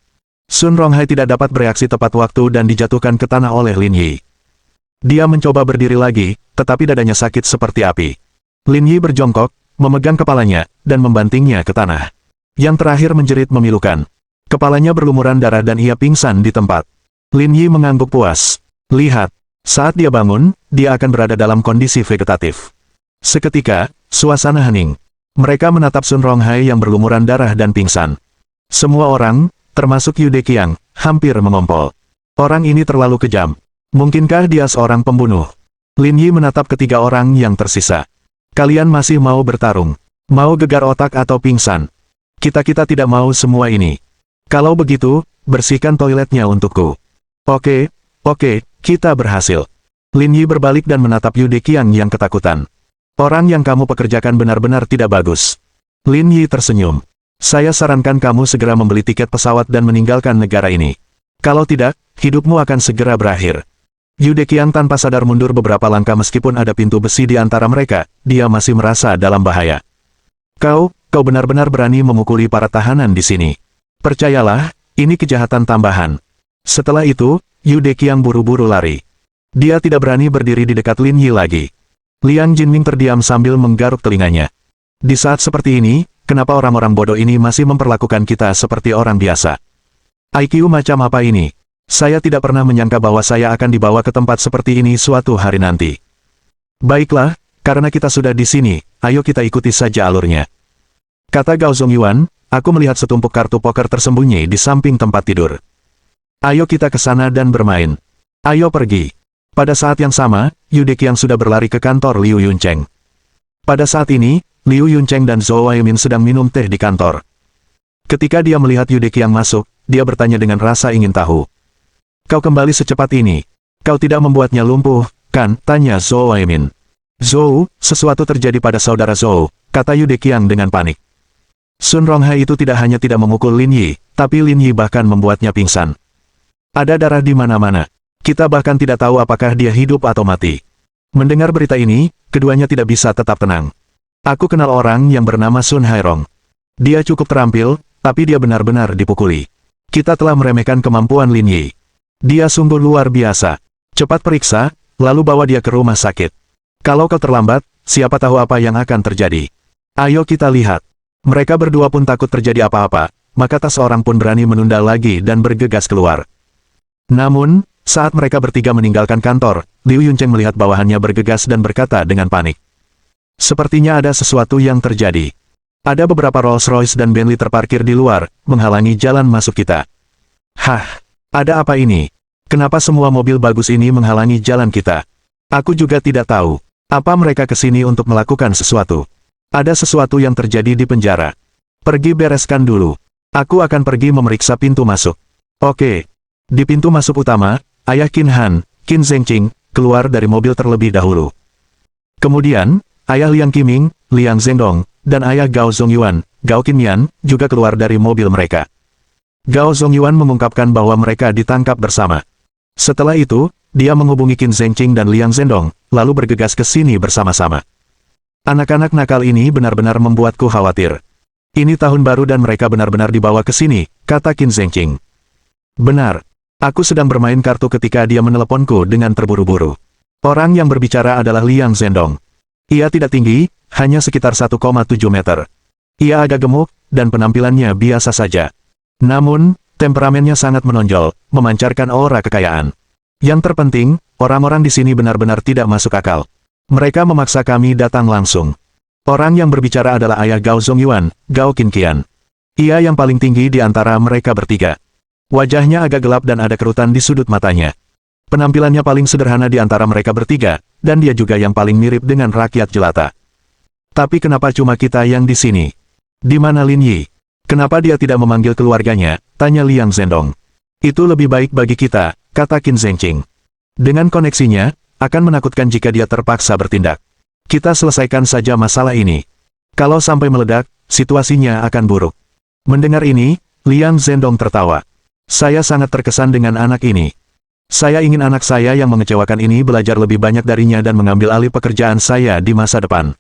Sun Ronghai tidak dapat bereaksi tepat waktu dan dijatuhkan ke tanah oleh Lin Yi. Dia mencoba berdiri lagi, tetapi dadanya sakit seperti api. Lin Yi berjongkok, memegang kepalanya, dan membantingnya ke tanah. Yang terakhir menjerit memilukan. Kepalanya berlumuran darah dan ia pingsan di tempat. Lin Yi mengangguk puas. Lihat. Saat dia bangun, dia akan berada dalam kondisi vegetatif. Seketika, suasana hening. Mereka menatap Sun Ronghai yang berlumuran darah dan pingsan. Semua orang, termasuk Yu Deqiang, hampir mengompol. Orang ini terlalu kejam. Mungkinkah dia seorang pembunuh? Lin Yi menatap ketiga orang yang tersisa. Kalian masih mau bertarung? Mau gegar otak atau pingsan? Kita tidak mau semua ini. Kalau begitu, bersihkan toiletnya untukku. Oke, kita berhasil. Lin Yi berbalik dan menatap Yu Deqiang yang ketakutan. Orang yang kamu pekerjakan benar-benar tidak bagus. Lin Yi tersenyum. Saya sarankan kamu segera membeli tiket pesawat dan meninggalkan negara ini. Kalau tidak, hidupmu akan segera berakhir. Yu Deqiang tanpa sadar mundur beberapa langkah meskipun ada pintu besi di antara mereka, dia masih merasa dalam bahaya. Kau benar-benar berani memukuli para tahanan di sini. Percayalah, ini kejahatan tambahan. Setelah itu, Yu Deqiang buru-buru lari. Dia tidak berani berdiri di dekat Lin Yi lagi. Liang Jinming terdiam sambil menggaruk telinganya. Di saat seperti ini, kenapa orang-orang bodoh ini masih memperlakukan kita seperti orang biasa? IQ macam apa ini? Saya tidak pernah menyangka bahwa saya akan dibawa ke tempat seperti ini suatu hari nanti. Baiklah, karena kita sudah di sini, ayo kita ikuti saja alurnya. Kata Gao Zongyuan, aku melihat setumpuk kartu poker tersembunyi di samping tempat tidur. Ayo kita ke sana dan bermain. Ayo pergi. Pada saat yang sama, Yu Deqiang sudah berlari ke kantor Liu Yuncheng. Pada saat ini, Liu Yuncheng dan Zhou Weimin sedang minum teh di kantor. Ketika dia melihat Yu Deqiang masuk, dia bertanya dengan rasa ingin tahu. Kau kembali secepat ini. Kau tidak membuatnya lumpuh, kan? Tanya Zhou Weimin. Zhou, sesuatu terjadi pada saudara Zhou, kata Yu Deqiang dengan panik. Sun Ronghai itu tidak hanya tidak memukul Lin Yi, tapi Lin Yi bahkan membuatnya pingsan. Ada darah di mana-mana. Kita bahkan tidak tahu apakah dia hidup atau mati. Mendengar berita ini, keduanya tidak bisa tetap tenang. Aku kenal orang yang bernama Sun Hairong. Dia cukup terampil, tapi dia benar-benar dipukuli. Kita telah meremehkan kemampuan Lin Yi. Dia sungguh luar biasa. Cepat periksa, lalu bawa dia ke rumah sakit. Kalau kau terlambat, siapa tahu apa yang akan terjadi. Ayo kita lihat. Mereka berdua pun takut terjadi apa-apa, maka tak seorang pun berani menunda lagi dan bergegas keluar. Namun, saat mereka bertiga meninggalkan kantor, Liu Yuncheng melihat bawahannya bergegas dan berkata dengan panik. Sepertinya ada sesuatu yang terjadi. Ada beberapa Rolls-Royce dan Bentley terparkir di luar, menghalangi jalan masuk kita. Hah! Ada apa ini? Kenapa semua mobil bagus ini menghalangi jalan kita? Aku juga tidak tahu. Apa mereka ke sini untuk melakukan sesuatu? Ada sesuatu yang terjadi di penjara. Pergi bereskan dulu. Aku akan pergi memeriksa pintu masuk. Oke. Di pintu masuk utama, ayah Qin Han, Qin Zhengqing, keluar dari mobil terlebih dahulu. Kemudian, ayah Liang Qiming, Liang Zhendong, dan ayah Gao Zongyuan, Gao Qinmian, juga keluar dari mobil mereka. Gao Zongyuan mengungkapkan bahwa mereka ditangkap bersama. Setelah itu, dia menghubungi Qin Zhengqing dan Liang Zhendong, lalu bergegas ke sini bersama-sama. Anak-anak nakal ini benar-benar membuatku khawatir. Ini tahun baru dan mereka benar-benar dibawa ke sini, kata Qin Zhengqing. Benar. Aku sedang bermain kartu ketika dia meneleponku dengan terburu-buru. Orang yang berbicara adalah Liang Zhendong. Ia tidak tinggi, hanya sekitar 1,7 meter. Ia agak gemuk, dan penampilannya biasa saja. Namun, temperamennya sangat menonjol, memancarkan aura kekayaan. Yang terpenting, orang-orang di sini benar-benar tidak masuk akal. Mereka memaksa kami datang langsung. Orang yang berbicara adalah ayah Gao Zongyuan, Gao Qinqian. Ia yang paling tinggi di antara mereka bertiga. Wajahnya agak gelap dan ada kerutan di sudut matanya. Penampilannya paling sederhana di antara mereka bertiga, dan dia juga yang paling mirip dengan rakyat jelata. Tapi kenapa cuma kita yang di sini? Di mana Lin Yi? Kenapa dia tidak memanggil keluarganya? Tanya Liang Zhendong. Itu lebih baik bagi kita, kata Qin Zhengqing. Dengan koneksinya, akan menakutkan jika dia terpaksa bertindak. Kita selesaikan saja masalah ini. Kalau sampai meledak, situasinya akan buruk. Mendengar ini, Liang Zhendong tertawa. Saya sangat terkesan dengan anak ini. Saya ingin anak saya yang mengecewakan ini belajar lebih banyak darinya dan mengambil alih pekerjaan saya di masa depan.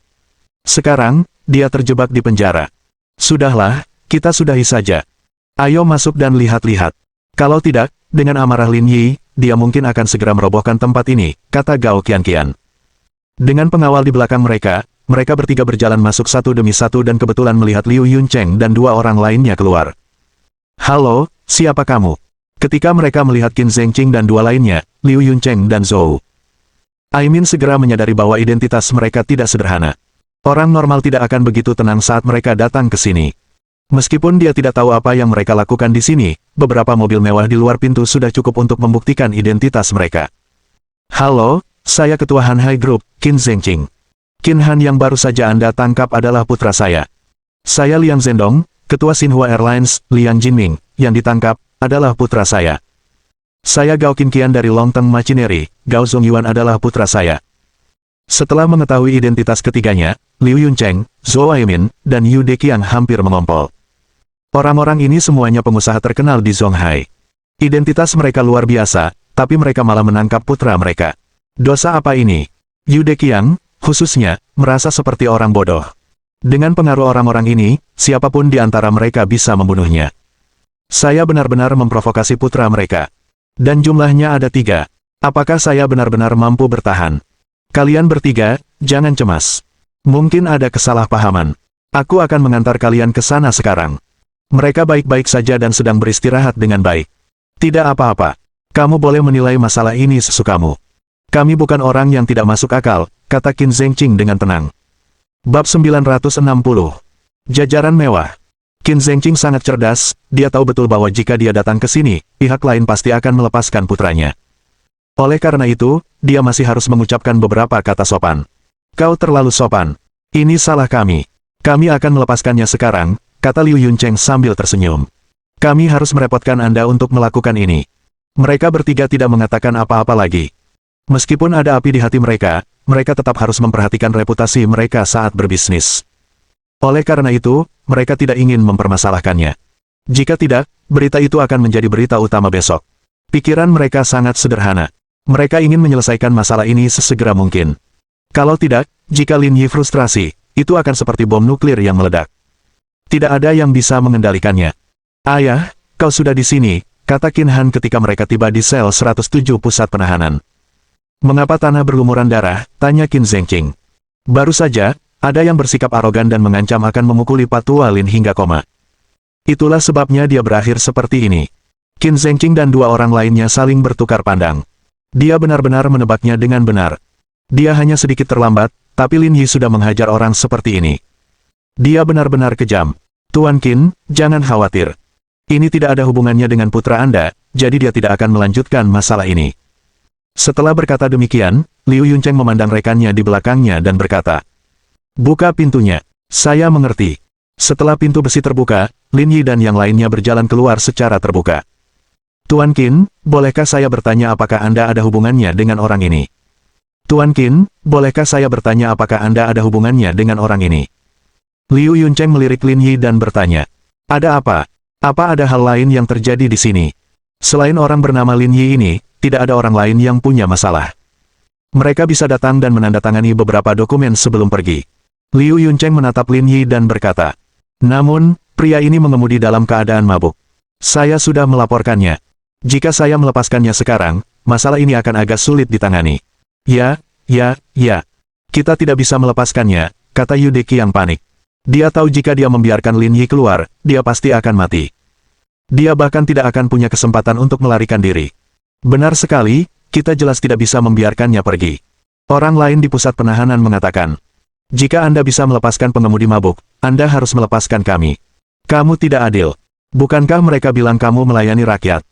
Sekarang, dia terjebak di penjara. Sudahlah, kita sudahi saja. Ayo masuk dan lihat-lihat. Kalau tidak, dengan amarah Lin Yi, dia mungkin akan segera merobohkan tempat ini, kata Gao Qianqian. Dengan pengawal di belakang mereka, mereka bertiga berjalan masuk satu demi satu dan kebetulan melihat Liu Yuncheng dan dua orang lainnya keluar. Halo, siapa kamu? Ketika mereka melihat Qin Zhengqing dan dua lainnya, Liu Yuncheng dan Zhou Aimin segera menyadari bahwa identitas mereka tidak sederhana. Orang normal tidak akan begitu tenang saat mereka datang ke sini. Meskipun dia tidak tahu apa yang mereka lakukan di sini, beberapa mobil mewah di luar pintu sudah cukup untuk membuktikan identitas mereka. Halo, saya Ketua Han Hai Group, Qin Zhengqing. Qin Han yang baru saja Anda tangkap adalah putra saya. Saya Liang Zhendong, Ketua Xinhua Airlines, Liang Jinming, yang ditangkap adalah putra saya. Saya Gao Qinqian dari Longteng Machinery, Gao Zongyuan adalah putra saya. Setelah mengetahui identitas ketiganya, Liu Yuncheng, Zhou Aimin, dan Yu Deqiang hampir mengompol. Orang-orang ini semuanya pengusaha terkenal di Zonghai. Identitas mereka luar biasa, tapi mereka malah menangkap putra mereka. Dosa apa ini? Yu Deqiang, khususnya, merasa seperti orang bodoh. Dengan pengaruh orang-orang ini, siapapun di antara mereka bisa membunuhnya. Saya benar-benar memprovokasi putra mereka. Dan jumlahnya ada 3. Apakah saya benar-benar mampu bertahan? Kalian bertiga, jangan cemas. Mungkin ada kesalahpahaman. Aku akan mengantar kalian ke sana sekarang. Mereka baik-baik saja dan sedang beristirahat dengan baik. Tidak apa-apa. Kamu boleh menilai masalah ini sesukamu. Kami bukan orang yang tidak masuk akal, kata Qin Zhengqing dengan tenang. Bab 960. Jajaran mewah. Qin Zhengqing sangat cerdas, dia tahu betul bahwa jika dia datang ke sini, pihak lain pasti akan melepaskan putranya. Oleh karena itu, dia masih harus mengucapkan beberapa kata sopan. Kau terlalu sopan. Ini salah kami. Kami akan melepaskannya sekarang, kata Liu Yuncheng sambil tersenyum. Kami harus merepotkan Anda untuk melakukan ini. Mereka bertiga tidak mengatakan apa-apa lagi. Meskipun ada api di hati mereka, mereka tetap harus memperhatikan reputasi mereka saat berbisnis. Oleh karena itu, mereka tidak ingin mempermasalahkannya. Jika tidak, berita itu akan menjadi berita utama besok. Pikiran mereka sangat sederhana. Mereka ingin menyelesaikan masalah ini sesegera mungkin. Kalau tidak, jika Lin Yi frustrasi, itu akan seperti bom nuklir yang meledak. Tidak ada yang bisa mengendalikannya. Ayah, kau sudah di sini, kata Qin Han ketika mereka tiba di sel 107 pusat penahanan. Mengapa tanah berlumuran darah? Tanya Qin Zhengqing. Baru saja, ada yang bersikap arogan dan mengancam akan memukuli Patua Lin hingga koma. Itulah sebabnya dia berakhir seperti ini. Qin Zhengqing dan 2 orang lainnya saling bertukar pandang. Dia benar-benar menebaknya dengan benar. Dia hanya sedikit terlambat, tapi Lin Yi sudah menghajar orang seperti ini. Dia benar-benar kejam. Tuan Qin, jangan khawatir. Ini tidak ada hubungannya dengan putra Anda, jadi dia tidak akan melanjutkan masalah ini. Setelah berkata demikian, Liu Yuncheng memandang rekannya di belakangnya dan berkata, buka pintunya. Saya mengerti. Setelah pintu besi terbuka, Lin Yi dan yang lainnya berjalan keluar secara terbuka. Tuan Qin, bolehkah saya bertanya apakah Anda ada hubungannya dengan orang ini? Tuan Qin, bolehkah saya bertanya apakah Anda ada hubungannya dengan orang ini? Liu Yuncheng melirik Lin Yi dan bertanya, ada apa? Apa ada hal lain yang terjadi di sini? Selain orang bernama Lin Yi ini, tidak ada orang lain yang punya masalah. Mereka bisa datang dan menandatangani beberapa dokumen sebelum pergi. Liu Yuncheng menatap Lin Yi dan berkata, namun, pria ini mengemudi dalam keadaan mabuk. Saya sudah melaporkannya. Jika saya melepaskannya sekarang, masalah ini akan agak sulit ditangani. Ya. Kita tidak bisa melepaskannya, kata Yu Deqiang panik. Dia tahu jika dia membiarkan Lin Yi keluar, dia pasti akan mati. Dia bahkan tidak akan punya kesempatan untuk melarikan diri. Benar sekali, kita jelas tidak bisa membiarkannya pergi. Orang lain di pusat penahanan mengatakan, jika Anda bisa melepaskan pengemudi mabuk, Anda harus melepaskan kami. Kamu tidak adil. Bukankah mereka bilang kamu melayani rakyat?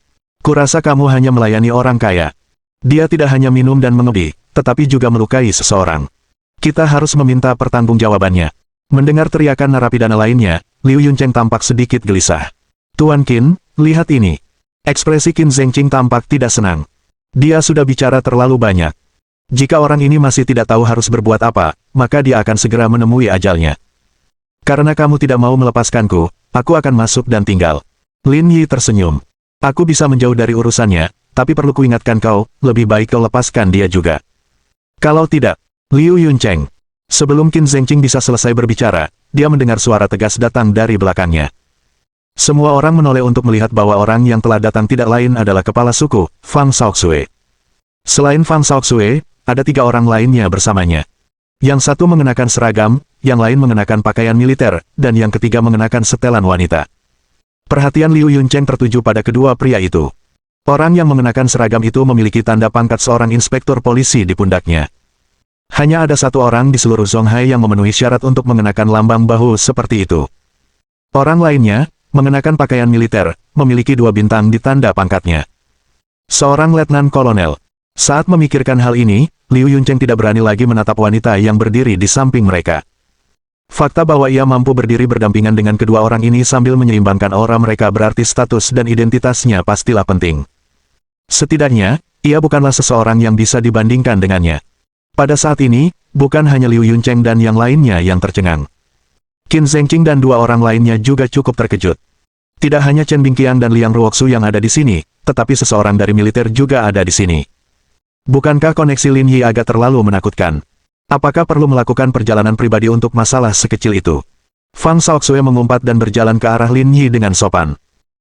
Kurasa kamu hanya melayani orang kaya. Dia tidak hanya minum dan mengemudi, tetapi juga melukai seseorang. Kita harus meminta pertanggungjawabannya. Mendengar teriakan narapidana lainnya, Liu Yuncheng tampak sedikit gelisah. Tuan Qin, lihat ini. Ekspresi Qin Zhengqing tampak tidak senang. Dia sudah bicara terlalu banyak. Jika orang ini masih tidak tahu harus berbuat apa, maka dia akan segera menemui ajalnya. Karena kamu tidak mau melepaskanku, aku akan masuk dan tinggal. Lin Yi tersenyum. Aku bisa menjauh dari urusannya, tapi perlu kuingatkan kau, lebih baik kau lepaskan dia juga. Kalau tidak, Liu Yuncheng. Sebelum Qin Zhengqing bisa selesai berbicara, dia mendengar suara tegas datang dari belakangnya. Semua orang menoleh untuk melihat bahwa orang yang telah datang tidak lain adalah kepala suku, Fang Shaoxue. Selain Fang Shaoxue, ada 3 orang lainnya bersamanya. Yang satu mengenakan seragam, yang lain mengenakan pakaian militer, dan yang ketiga mengenakan setelan wanita. Perhatian Liu Yuncheng tertuju pada kedua pria itu. Orang yang mengenakan seragam itu memiliki tanda pangkat seorang inspektur polisi di pundaknya. Hanya ada 1 orang di seluruh Zonghai yang memenuhi syarat untuk mengenakan lambang bahu seperti itu. Orang lainnya, mengenakan pakaian militer, memiliki 2 bintang di tanda pangkatnya. Seorang letnan kolonel. Saat memikirkan hal ini, Liu Yuncheng tidak berani lagi menatap wanita yang berdiri di samping mereka. Fakta bahwa ia mampu berdiri berdampingan dengan kedua orang ini sambil menyeimbangkan aura mereka berarti status dan identitasnya pastilah penting. Setidaknya, ia bukanlah seseorang yang bisa dibandingkan dengannya. Pada saat ini, bukan hanya Liu Yuncheng dan yang lainnya yang tercengang. Qin Zhengqing dan dua orang lainnya juga cukup terkejut. Tidak hanya Chen Bingqiang dan Liang Ruoxu yang ada di sini, tetapi seseorang dari militer juga ada di sini. Bukankah koneksi Lin Yi agak terlalu menakutkan? Apakah perlu melakukan perjalanan pribadi untuk masalah sekecil itu? Fang Shaoxue mengumpat dan berjalan ke arah Lin Yi dengan sopan.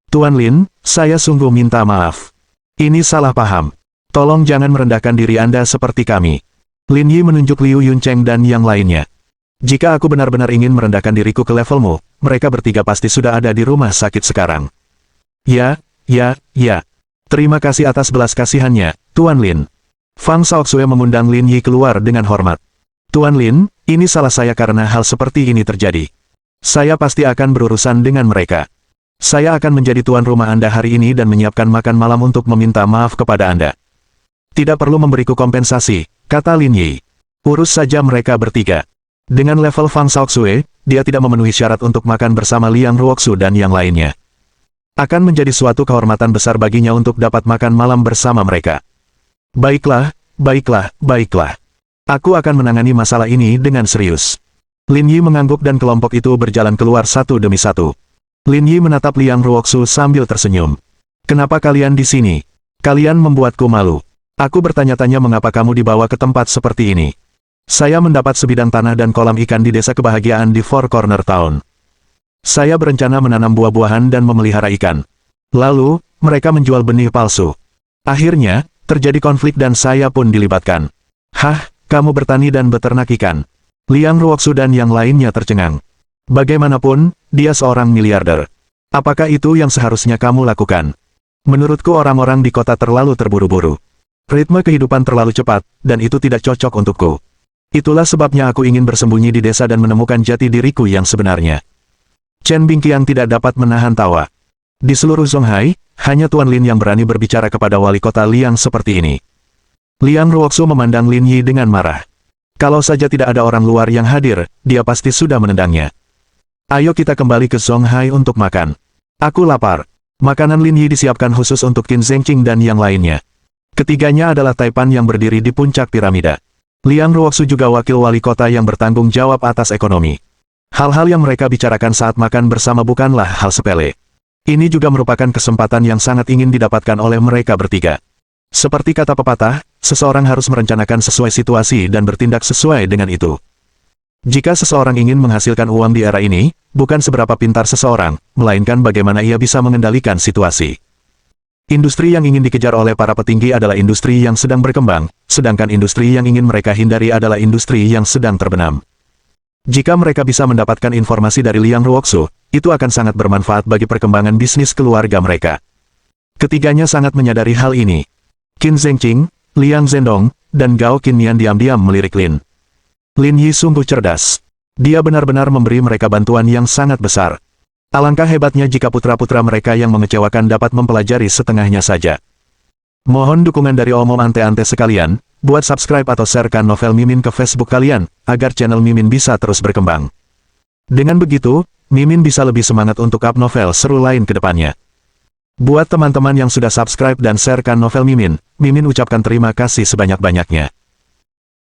Tuan Lin, saya sungguh minta maaf. Ini salah paham. Tolong jangan merendahkan diri Anda seperti kami. Lin Yi menunjuk Liu Yuncheng dan yang lainnya. Jika aku benar-benar ingin merendahkan diriku ke levelmu, mereka bertiga pasti sudah ada di rumah sakit sekarang. Ya. Terima kasih atas belas kasihannya, Tuan Lin. Fang Shaoxue mengundang Lin Yi keluar dengan hormat. Tuan Lin, ini salah saya karena hal seperti ini terjadi. Saya pasti akan berurusan dengan mereka. Saya akan menjadi tuan rumah Anda hari ini dan menyiapkan makan malam untuk meminta maaf kepada Anda. Tidak perlu memberiku kompensasi, kata Lin Yi. Urus saja mereka bertiga. Dengan level Fang Shaoxue, dia tidak memenuhi syarat untuk makan bersama Liang Ruoxu dan yang lainnya. Akan menjadi suatu kehormatan besar baginya untuk dapat makan malam bersama mereka. Baiklah. Aku akan menangani masalah ini dengan serius. Lin Yi mengangguk dan kelompok itu berjalan keluar satu demi satu. Lin Yi menatap Liang Ruoxu sambil tersenyum. Kenapa kalian di sini? Kalian membuatku malu. Aku bertanya-tanya mengapa kamu dibawa ke tempat seperti ini. Saya mendapat sebidang tanah dan kolam ikan di desa kebahagiaan di Four Corner Town. Saya berencana menanam buah-buahan dan memelihara ikan. Lalu, mereka menjual benih palsu. Akhirnya, terjadi konflik dan saya pun dilibatkan. Hah, kamu bertani dan beternak ikan? Liang Ruoxu dan yang lainnya tercengang. Bagaimanapun, dia seorang miliarder. Apakah itu yang seharusnya kamu lakukan? Menurutku orang-orang di kota terlalu terburu-buru. Ritme kehidupan terlalu cepat, dan itu tidak cocok untukku. Itulah sebabnya aku ingin bersembunyi di desa dan menemukan jati diriku yang sebenarnya. Chen Bingqiang tidak dapat menahan tawa. Di seluruh Zonghai, hanya Tuan Lin yang berani berbicara kepada wali kota Liang seperti ini. Liang Ruoxu memandang Lin Yi dengan marah. Kalau saja tidak ada orang luar yang hadir, dia pasti sudah menendangnya. Ayo kita kembali ke Zonghai untuk makan. Aku lapar. Makanan Lin Yi disiapkan khusus untuk Qin Zhengqing dan yang lainnya. Ketiganya adalah Taipan yang berdiri di puncak piramida. Liang Ruoxu juga wakil wali kota yang bertanggung jawab atas ekonomi. Hal-hal yang mereka bicarakan saat makan bersama bukanlah hal sepele. Ini juga merupakan kesempatan yang sangat ingin didapatkan oleh mereka bertiga. Seperti kata pepatah, seseorang harus merencanakan sesuai situasi dan bertindak sesuai dengan itu. Jika seseorang ingin menghasilkan uang di era ini, bukan seberapa pintar seseorang, melainkan bagaimana ia bisa mengendalikan situasi. Industri yang ingin dikejar oleh para petinggi adalah industri yang sedang berkembang, sedangkan industri yang ingin mereka hindari adalah industri yang sedang terbenam. Jika mereka bisa mendapatkan informasi dari Liang Ruoxu, itu akan sangat bermanfaat bagi perkembangan bisnis keluarga mereka. Ketiganya sangat menyadari hal ini. Qin Zhengqing, Liang Zhendong, dan Gao Qinmian diam-diam melirik Lin. Lin Yi sungguh cerdas. Dia benar-benar memberi mereka bantuan yang sangat besar. Alangkah hebatnya jika putra-putra mereka yang mengecewakan dapat mempelajari setengahnya saja. Mohon dukungan dari omom ante-ante sekalian, buat subscribe atau sharekan novel Mimin ke Facebook kalian, agar channel Mimin bisa terus berkembang. Dengan begitu, Mimin bisa lebih semangat untuk up novel seru lain ke depannya. Buat teman-teman yang sudah subscribe dan sharekan novel Mimin, Mimin ucapkan terima kasih sebanyak-banyaknya.